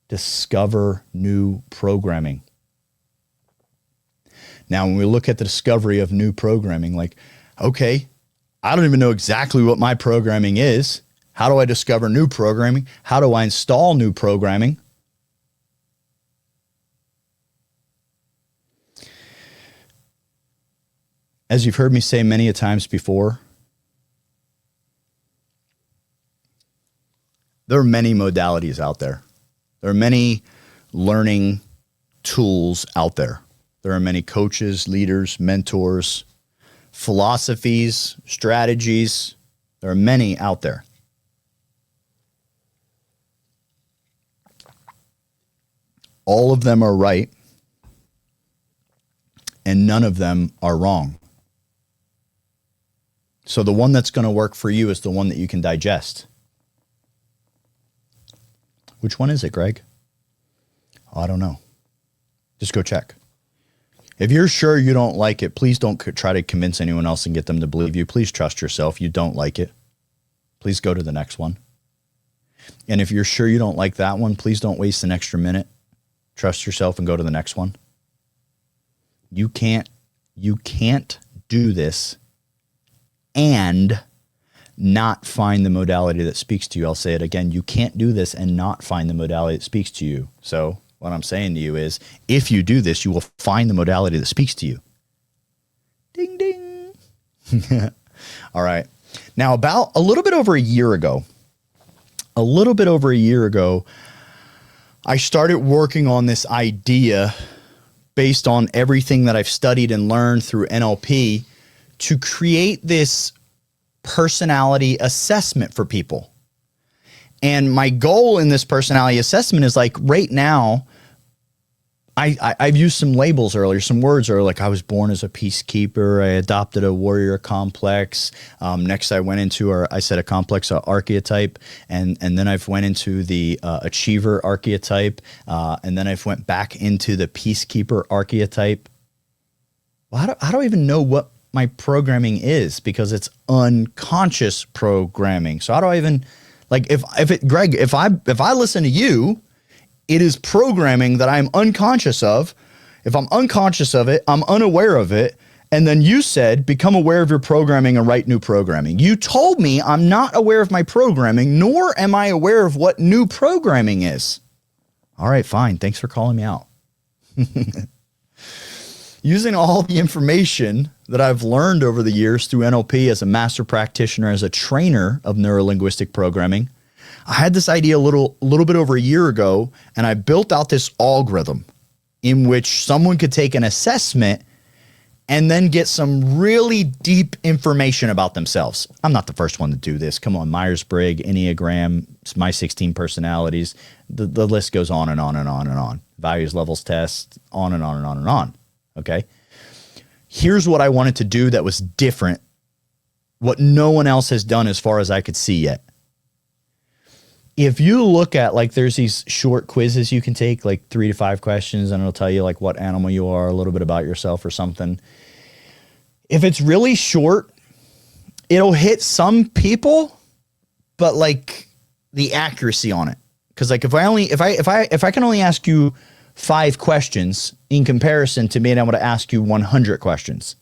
discover new programming. Now, when we look at the discovery of new programming, like, okay, I don't even know exactly what my programming is. How do I discover new programming? How do I install new programming? As you've heard me say many a times before, there are many modalities out there. There are many learning tools out there. There are many coaches, leaders, mentors, philosophies, strategies. There are many out there. All of them are right, and none of them are wrong. So the one that's going to work for you is the one that you can digest. Which one is it, Greg? Oh, I don't know. Just go check. If you're sure you don't like it, please don't try to convince anyone else and get them to believe you. Please trust yourself. You don't like it. Please go to the next one. And if you're sure you don't like that one, please don't waste an extra minute. Trust yourself and go to the next one. You can't do this and not find the modality that speaks to you. I'll say it again. You can't do this and not find the modality that speaks to you. So what I'm saying to you is, if you do this, you will find the modality that speaks to you. Ding, ding. All right. Now, about a little bit over a year ago, I started working on this idea based on everything that I've studied and learned through NLP to create this personality assessment for people. And my goal in this personality assessment is like right now, I've used some labels earlier, some words earlier, like I was born as a peacekeeper. I adopted a warrior complex. Next, I went into, I said a complex archetype, and then I've went into the achiever archetype, and then I've went back into the peacekeeper archetype. Well, how do I even know what my programming is? Because it's unconscious programming. So how do I even, like, Greg, if I listen to you, it is programming that I'm unconscious of. If I'm unconscious of it, I'm unaware of it. And then you said, become aware of your programming and write new programming. You told me I'm not aware of my programming, nor am I aware of what new programming is. All right, fine. Thanks for calling me out. Using all the information that I've learned over the years through NLP as a master practitioner, as a trainer of neurolinguistic programming, I had this idea a little bit over a year ago, and I built out this algorithm in which someone could take an assessment and then get some really deep information about themselves. I'm not the first one to do this. Come on, Myers-Briggs, Enneagram, my 16 personalities. The list goes on and on and on and on. Values levels test, on and on and on and on. Okay? Here's what I wanted to do that was different, what no one else has done as far as I could see yet. If you look at, like, there's these short quizzes you can take, like 3 to 5 questions, and it'll tell you like what animal you are, a little bit about yourself or something. If it's really short, it'll hit some people, but like the accuracy on it. Because like if I can only ask you 5 questions in comparison to being able to ask you 100 questions.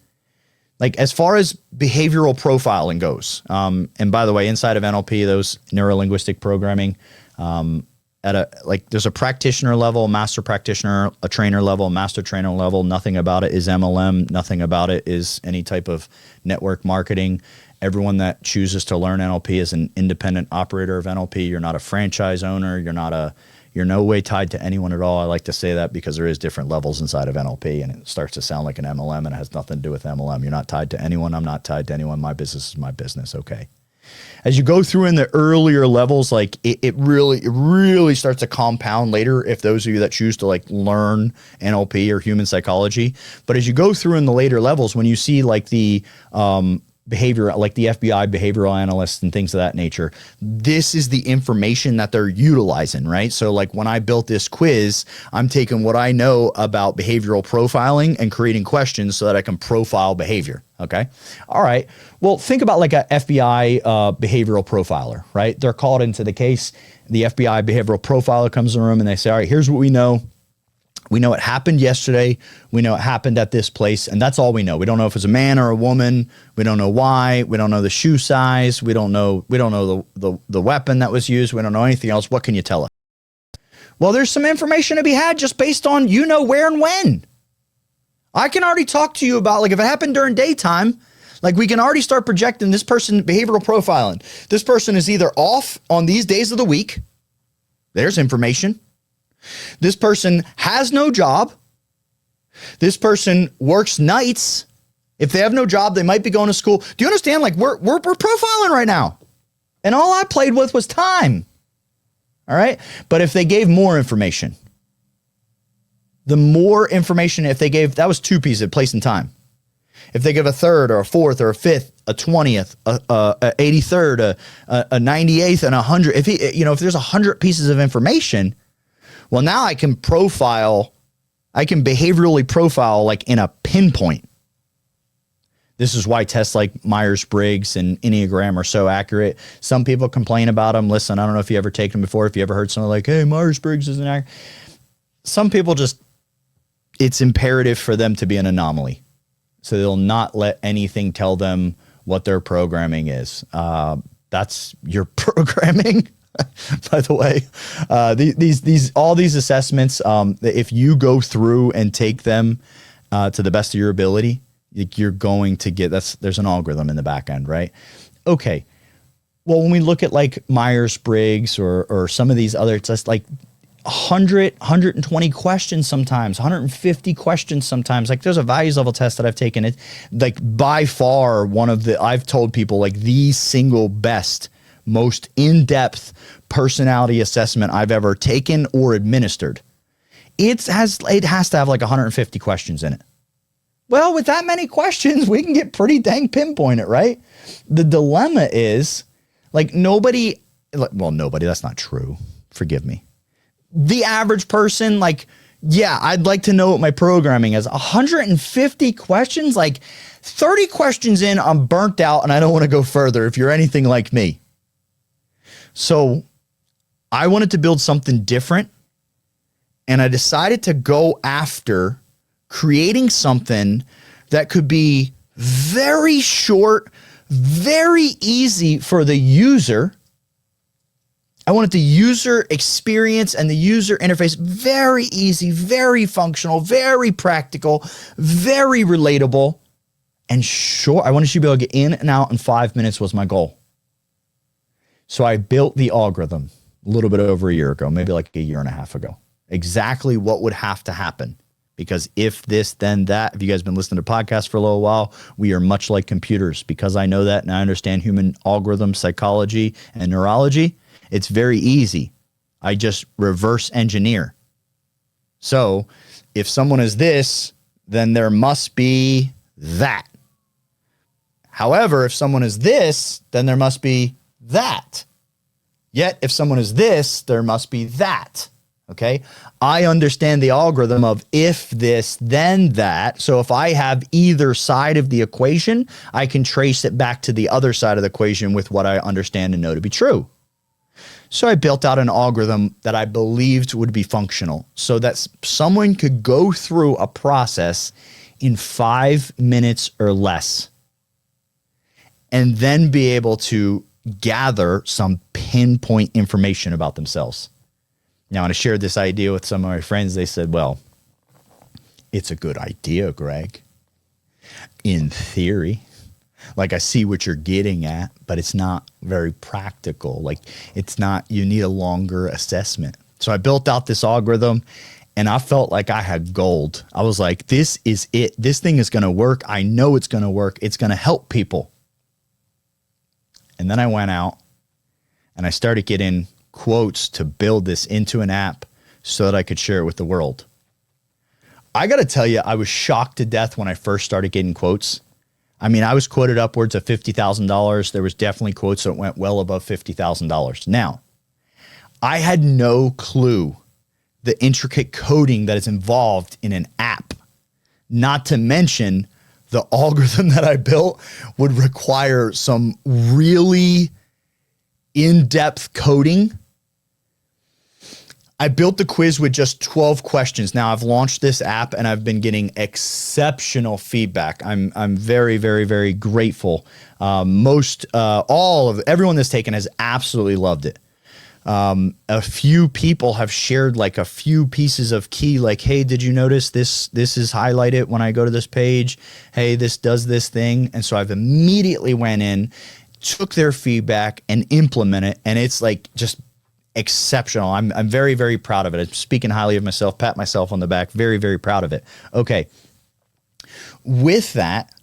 Like as far as behavioral profiling goes, and by the way, inside of NLP, those neurolinguistic programming, there's a practitioner level, a master practitioner, a trainer level, a master trainer level. Nothing about it is MLM. Nothing about it is any type of network marketing. Everyone that chooses to learn NLP is an independent operator of NLP. You're not a franchise owner. You're no way tied to anyone at all. I like to say that because there is different levels inside of NLP, and it starts to sound like an MLM, and it has nothing to do with MLM. You're not tied to anyone. I'm not tied to anyone. My business is my business. Okay. As you go through in the earlier levels, like it really starts to compound later if those of you that choose to like learn NLP or human psychology. But as you go through in the later levels, when you see like the behavior, like the FBI behavioral analysts and things of that nature, this is the information that they're utilizing, right? So like when I built this quiz, I'm taking what I know about behavioral profiling and creating questions so that I can profile behavior. Okay. All right. Well, think about like a FBI behavioral profiler, right? They're called into the case. The FBI behavioral profiler comes in the room and they say, all right, here's what we know. We know it happened yesterday. We know it happened at this place, and that's all we know. We don't know if it's a man or a woman. We don't know why. We don't know the shoe size. We don't know the weapon that was used. We don't know anything else. What can you tell us? Well, there's some information to be had just based on where and when. I can already talk to you about, like, if it happened during daytime, like we can already start projecting this person behavioral profiling. This person is either off on these days of the week. There's information. This person has no job. This person works nights. If they have no job, they might be going to school. Do you understand? Like we're profiling right now. And all I played with was time. All right. But if they gave more information, the more information, if they gave, that was 2 pieces, place and time. If they give a third or a fourth or a fifth, a 20th, a 83rd, a 98th, and 100, if there's 100 pieces of information, well, now I can behaviorally profile like in a pinpoint. This is why tests like Myers-Briggs and Enneagram are so accurate. Some people complain about them. Listen, I don't know if you ever taken them before. If you ever heard someone like, hey, Myers-Briggs isn't accurate. Some people it's imperative for them to be an anomaly. So they'll not let anything tell them what their programming is. That's your programming, by the way. All these assessments, if you go through and take them to the best of your ability, you're going to get, there's an algorithm in the back end, right? Okay. Well, when we look at like Myers-Briggs or some of these other tests, like 100, 120 questions sometimes, 150 questions sometimes. Like there's a values level test that I've taken. It like by far I've told people like the single best, most in-depth personality assessment I've ever taken or administered. It has to have like 150 questions in it. Well, with that many questions, we can get pretty dang pinpointed, right? The dilemma is like nobody, that's not true. Forgive me. The average person, like, yeah, I'd like to know what my programming is. 150 questions, like 30 questions in, I'm burnt out and I don't want to go further if you're anything like me. So I wanted to build something different and I decided to go after creating something that could be very short, very easy for the user. I wanted the user experience and the user interface very easy, very functional, very practical, very relatable, and short. I wanted you to be able to get in and out in 5 minutes was my goal. So I built the algorithm a little bit over a year ago, maybe like a year and a half ago. Exactly what would have to happen. Because if this, then that, if you guys have been listening to podcasts for a little while, we are much like computers. Because I know that and I understand human algorithms, psychology, and neurology, it's very easy. I just reverse engineer. So if someone is this, then there must be that. However, if someone is this, then there must be that. Yet if someone is this, there must be that. Okay. I understand the algorithm of if this, then that. So if I have either side of the equation, I can trace it back to the other side of the equation with what I understand and know to be true. So I built out an algorithm that I believed would be functional so that someone could go through a process in 5 minutes or less and then be able to gather some pinpoint information about themselves. Now, when I shared this idea with some of my friends, they said, well, it's a good idea, Greg. In theory, like I see what you're getting at, but it's not very practical. Like it's not, you need a longer assessment. So I built out this algorithm and I felt like I had gold. I was like, this is it. This thing is going to work. I know it's going to work. It's going to help people. And then I went out and I started getting quotes to build this into an app so that I could share it with the world. I got to tell you, I was shocked to death when I first started getting quotes. I mean, I was quoted upwards of $50,000. There was definitely quotes that went well above $50,000. Now, I had no clue the intricate coding that is involved in an app, not to mention the algorithm that I built would require some really in-depth coding. I built the quiz with just 12 questions. Now I've launched this app and I've been getting exceptional feedback. I'm very, very, very grateful. Everyone that's taken has absolutely loved it. A few people have shared like a few pieces of key, like, hey, did you notice this is highlighted when I go to this page? Hey, this does this thing. And so I've immediately went in, took their feedback and implemented it. And it's like just exceptional. I'm very, very proud of it. I'm speaking highly of myself, pat myself on the back, very, very proud of it. Okay. With that,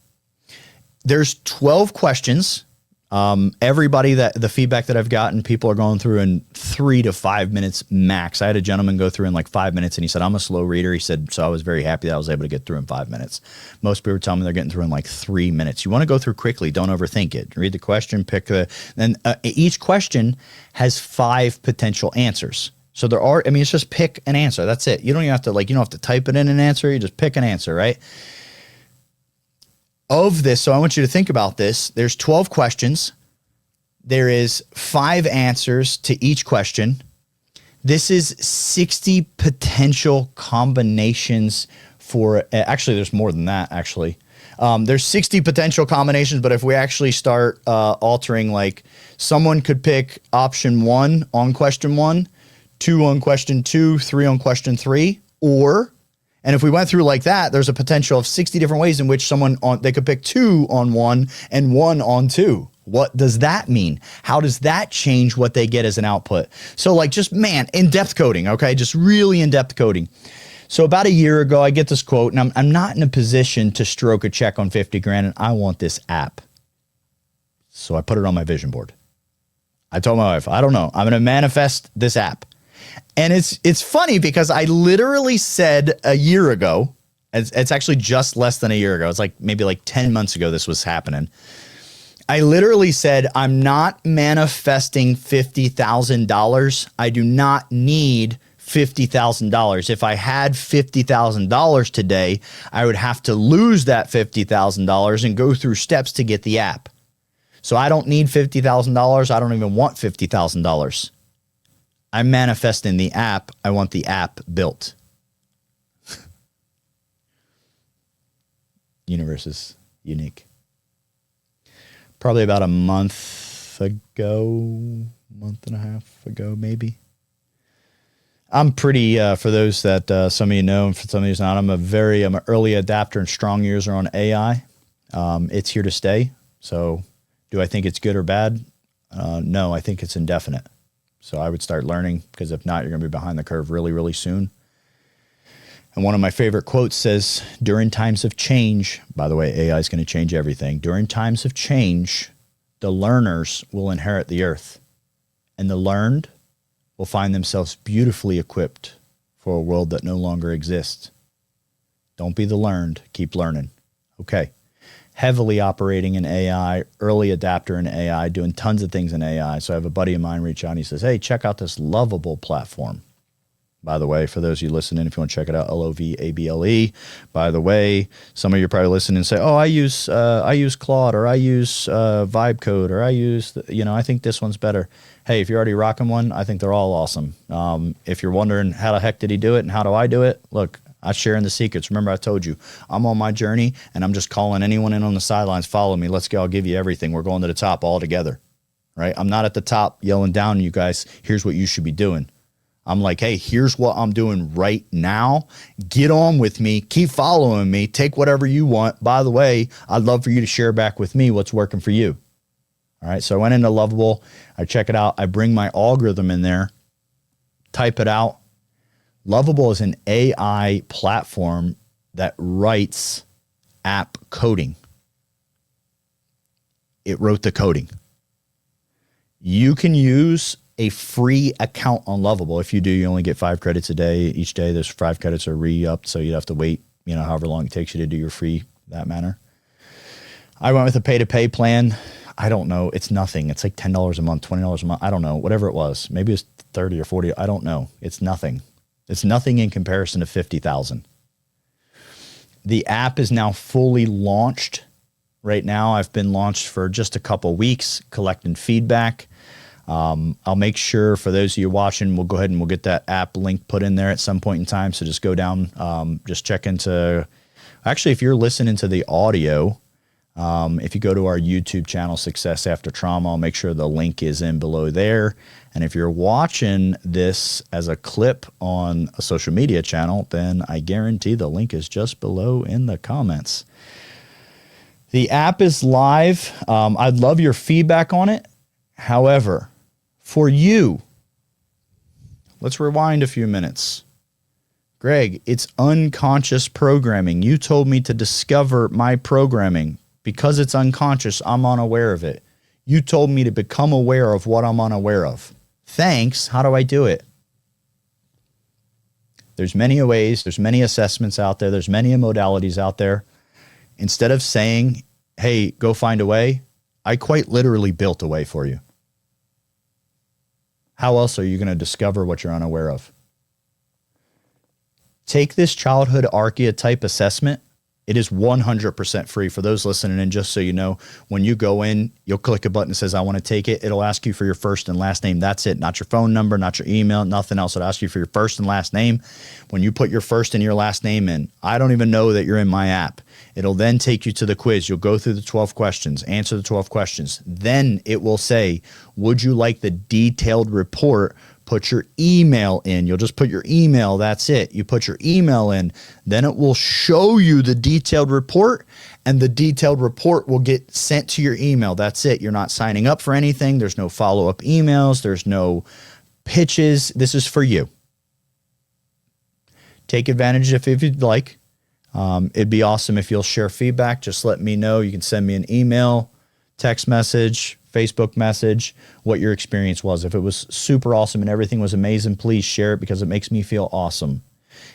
there's 12 questions. Everybody the feedback that I've gotten, people are going through in 3 to 5 minutes max. I had a gentleman go through in like 5 minutes, and he said, I'm a slow reader. He said, so I was very happy that I was able to get through in 5 minutes. Most people are telling me they're getting through in like 3 minutes. You want to go through quickly. Don't overthink it. Read the question, and each question has 5 potential answers. So it's just pick an answer. That's it. You don't even have to you don't have to type it in an answer. You just pick an answer, right? Of this, so I want you to think about this. There's 12 questions. There is 5 answers to each question. This is 60 potential combinations for, actually, there's more than that, actually. There's 60 potential combinations, but if we actually start altering, like someone could pick option 1 on question 1, 2 on question 2, 3 on question 3, and if we went through like that, there's a potential of 60 different ways in which they could pick 2 on 1 and 1 on 2. What does that mean? How does that change what they get as an output? So in-depth coding, okay? Just really in-depth coding. So about a year ago, I get this quote, and I'm not in a position to stroke a check on 50 grand, and I want this app. So I put it on my vision board. I told my wife, I don't know, I'm going to manifest this app. And it's funny because I literally said a year ago, it's actually just less than a year ago. It's maybe 10 months ago this was happening. I literally said, I'm not manifesting $50,000. I do not need $50,000. If I had $50,000 today, I would have to lose that $50,000 and go through steps to get the app. So I don't need $50,000. I don't even want $50,000. I'm manifesting the app. I want the app built. Universe is unique. Probably about a month and a half ago, maybe. I'm pretty, for those that some of you know, and for some of you not, I'm an early adapter and strong user on AI. It's here to stay. So do I think it's good or bad? No, I think it's indefinite. So I would start learning, because if not, you're going to be behind the curve really, really soon. And one of my favorite quotes says, during times of change, by the way, AI is going to change everything. During times of change, the learners will inherit the earth, and the learned will find themselves beautifully equipped for a world that no longer exists. Don't be the learned, keep learning. Okay. Heavily operating in AI, early adapter in AI, doing tons of things in AI. So I have a buddy of mine reach out and he says, hey, check out this Lovable platform. By the way, for those of you listening, if you want to check it out, Lovable. By the way, some of you are probably listening and say, oh, I use Claude, or I use Vibe Code, or I use, I think this one's better. Hey, if you're already rocking one, I think they're all awesome. If you're wondering how the heck did he do it and how do I do it, look, I'm sharing the secrets. Remember, I told you, I'm on my journey, and I'm just calling anyone in on the sidelines. Follow me. Let's go. I'll give you everything. We're going to the top all together, right? I'm not at the top yelling down at you guys. Here's what you should be doing. I'm like, hey, here's what I'm doing right now. Get on with me. Keep following me. Take whatever you want. By the way, I'd love for you to share back with me what's working for you. All right. So I went into Lovable. I check it out. I bring my algorithm in there, type it out. Lovable is an AI platform that writes app coding. It wrote the coding. You can use a free account on Lovable. If you do, you only get 5 credits a day. Each day, those 5 credits are re-upped, so you have to wait, however long it takes you to do your free, that manner. I went with a pay-to-pay plan. I don't know. It's nothing. It's like $10 a month, $20 a month. I don't know. Whatever it was. Maybe it's 30 or 40. I don't know. It's nothing. It's nothing in comparison to 50,000. The app is now fully launched. Right now, I've been launched for just a couple weeks, collecting feedback. I'll make sure for those of you watching, we'll go ahead and we'll get that app link put in there at some point in time. So just go down, just check into, actually, if you're listening to the audio, if you go to our YouTube channel, Success After Trauma, I'll make sure the link is in below there. And if you're watching this as a clip on a social media channel, then I guarantee the link is just below in the comments. The app is live. I'd love your feedback on it. However, for you, let's rewind a few minutes. Greg, it's unconscious programming. You told me to discover my programming. Because it's unconscious, I'm unaware of it. You told me to become aware of what I'm unaware of. Thanks. How do I do it? There's many ways. There's many assessments out there. There's many modalities out there. Instead of saying, hey, go find a way, I quite literally built a way for you. How else are you going to discover what you're unaware of? Take this childhood archetype assessment. It is 100% free for those listening. And just so you know, when you go in, you'll click a button that says, I want to take it. It'll ask you for your first and last name. That's it. Not your phone number, not your email, nothing else. It'll ask you for your first and last name. When you put your first and your last name in, I don't even know that you're in my app. It'll then take you to the quiz. You'll go through the 12 questions, answer the 12 questions. Then it will say, would you like the detailed report? Put your email in. You'll just put your email. That's it. You put your email in. Then it will show you the detailed report, and the detailed report will get sent to your email. That's it. You're not signing up for anything. There's no follow-up emails. There's no pitches. This is for you. Take advantage if you'd like. It'd be awesome if you'll share feedback. Just let me know. You can send me an email, text message, Facebook message, what your experience was. If it was super awesome and everything was amazing, please share it because it makes me feel awesome.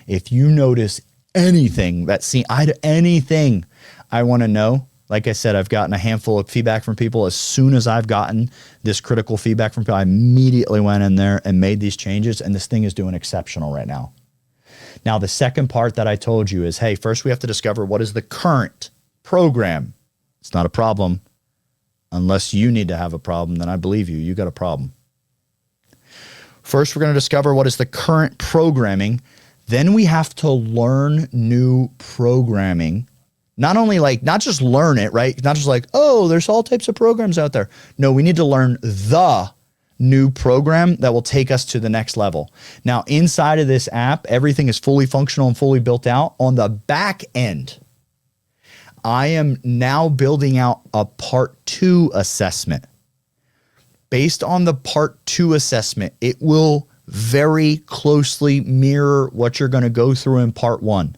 If you notice anything anything I want to know, like I said, I've gotten a handful of feedback from people. As soon as I've gotten this critical feedback from people, I immediately went in there and made these changes, and this thing is doing exceptional right now. Now, the second part that I told you is, hey, first we have to discover what is the current program. It's not a problem. Unless you need to have a problem, then I believe you. You got a problem. First, we're going to discover what is the current programming. Then we have to learn new programming. Not just learn it, right? Not just like, oh, there's all types of programs out there. No, we need to learn the new program that will take us to the next level. Now, inside of this app, everything is fully functional and fully built out. On the back end, I am now building out a part 2 assessment. Based on the part 2 assessment, it will very closely mirror what you're going to go through in part 1.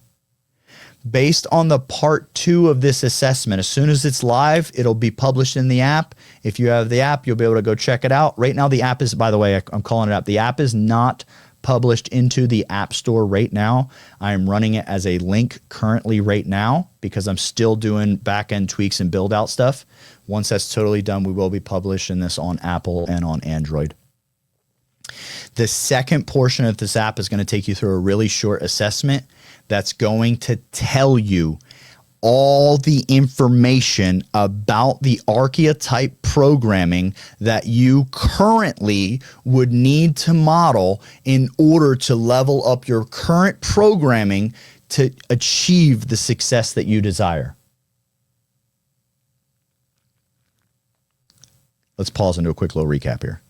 Based on the part 2 of this assessment, as soon as it's live, it'll be published in the app. If you have the app, you'll be able to go check it out. Right now, the app is, by the way, I'm calling it up. The app is not published into the App Store right now. I am running it as a link currently right now because I'm still doing back-end tweaks and build-out stuff. Once that's totally done, we will be publishing this on Apple and on Android. The second portion of this app is going to take you through a really short assessment that's going to tell you all the information about the archetype programming that you currently would need to model in order to level up your current programming to achieve the success that you desire. Let's pause and do a quick little recap here.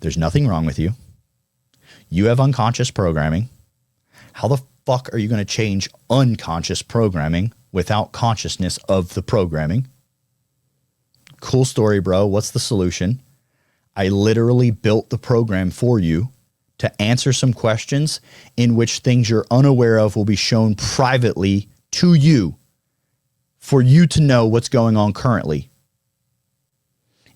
There's nothing wrong with you. You have unconscious programming. How the fuck are you going to change unconscious programming without consciousness of the programming? Cool story, bro. What's the solution? I literally built the program for you to answer some questions in which things you're unaware of will be shown privately to you for you to know what's going on currently.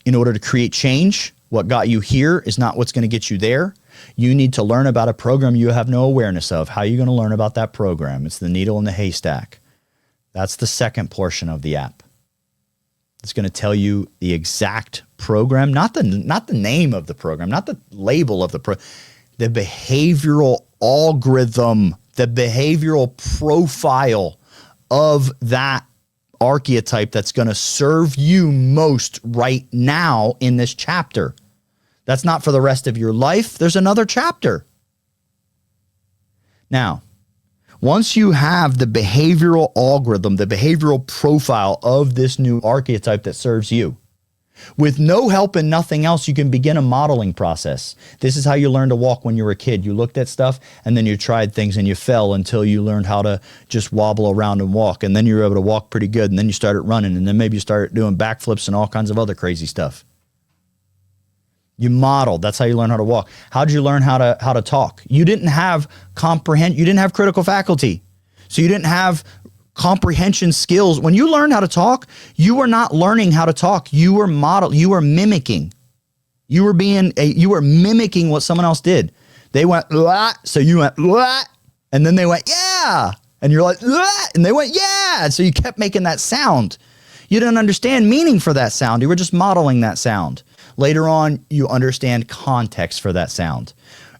In order to create change, what got you here is not what's going to get you there. You need to learn about a program you have no awareness of. How are you going to learn about that program? It's the needle in the haystack. That's the second portion of the app. It's going to tell you the exact program, not the name of the program, not the label of the the behavioral algorithm, the behavioral profile of that archetype that's going to serve you most right now in this chapter. That's not for the rest of your life. There's another chapter. Now, once you have the behavioral algorithm, the behavioral profile of this new archetype that serves you, with no help and nothing else, you can begin a modeling process. This is how you learned to walk when you were a kid. You looked at stuff and then you tried things and you fell until you learned how to just wobble around and walk. And then you were able to walk pretty good. And then you started running, and then maybe you started doing backflips and all kinds of other crazy stuff. You modeled. That's how you learn how to walk. How did you learn how to talk? You didn't have you didn't have critical faculty. So you didn't have comprehension skills. When you learn how to talk, you were not learning how to talk. You were mimicking. You were mimicking what someone else did. They went, "Wah," so you went, "Wah," and then they went, "Yeah." And you're like, "Wah," and they went, "Yeah." And so you kept making that sound. You didn't understand meaning for that sound. You were just modeling that sound. Later on, you understand context for that sound.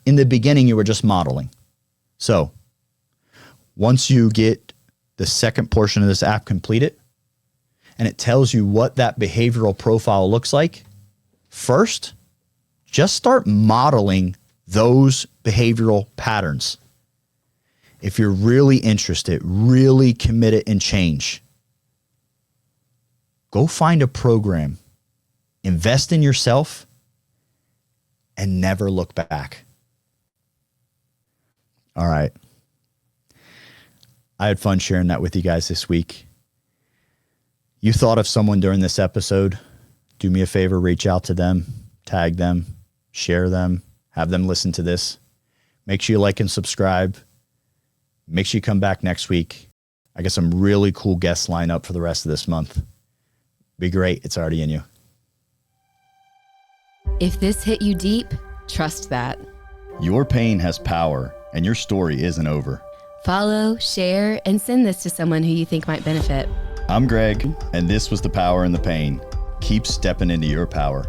In the beginning, you were just modeling. So once you get the second portion of this app completed and it tells you what that behavioral profile looks like, first, just start modeling those behavioral patterns. If you're really interested, really committed in change, go find a program, invest in yourself, and never look back. All right. I had fun sharing that with you guys this week. You thought of someone during this episode, do me a favor, reach out to them, tag them, share them, have them listen to this. Make sure you like and subscribe. Make sure you come back next week. I got some really cool guests lined up for the rest of this month. Be great. It's already in you. If this hit you deep, trust that. Your pain has power, and your story isn't over. Follow, share, and send this to someone who you think might benefit. I'm Greg, and this was The Power in the Pain. Keep stepping into your power.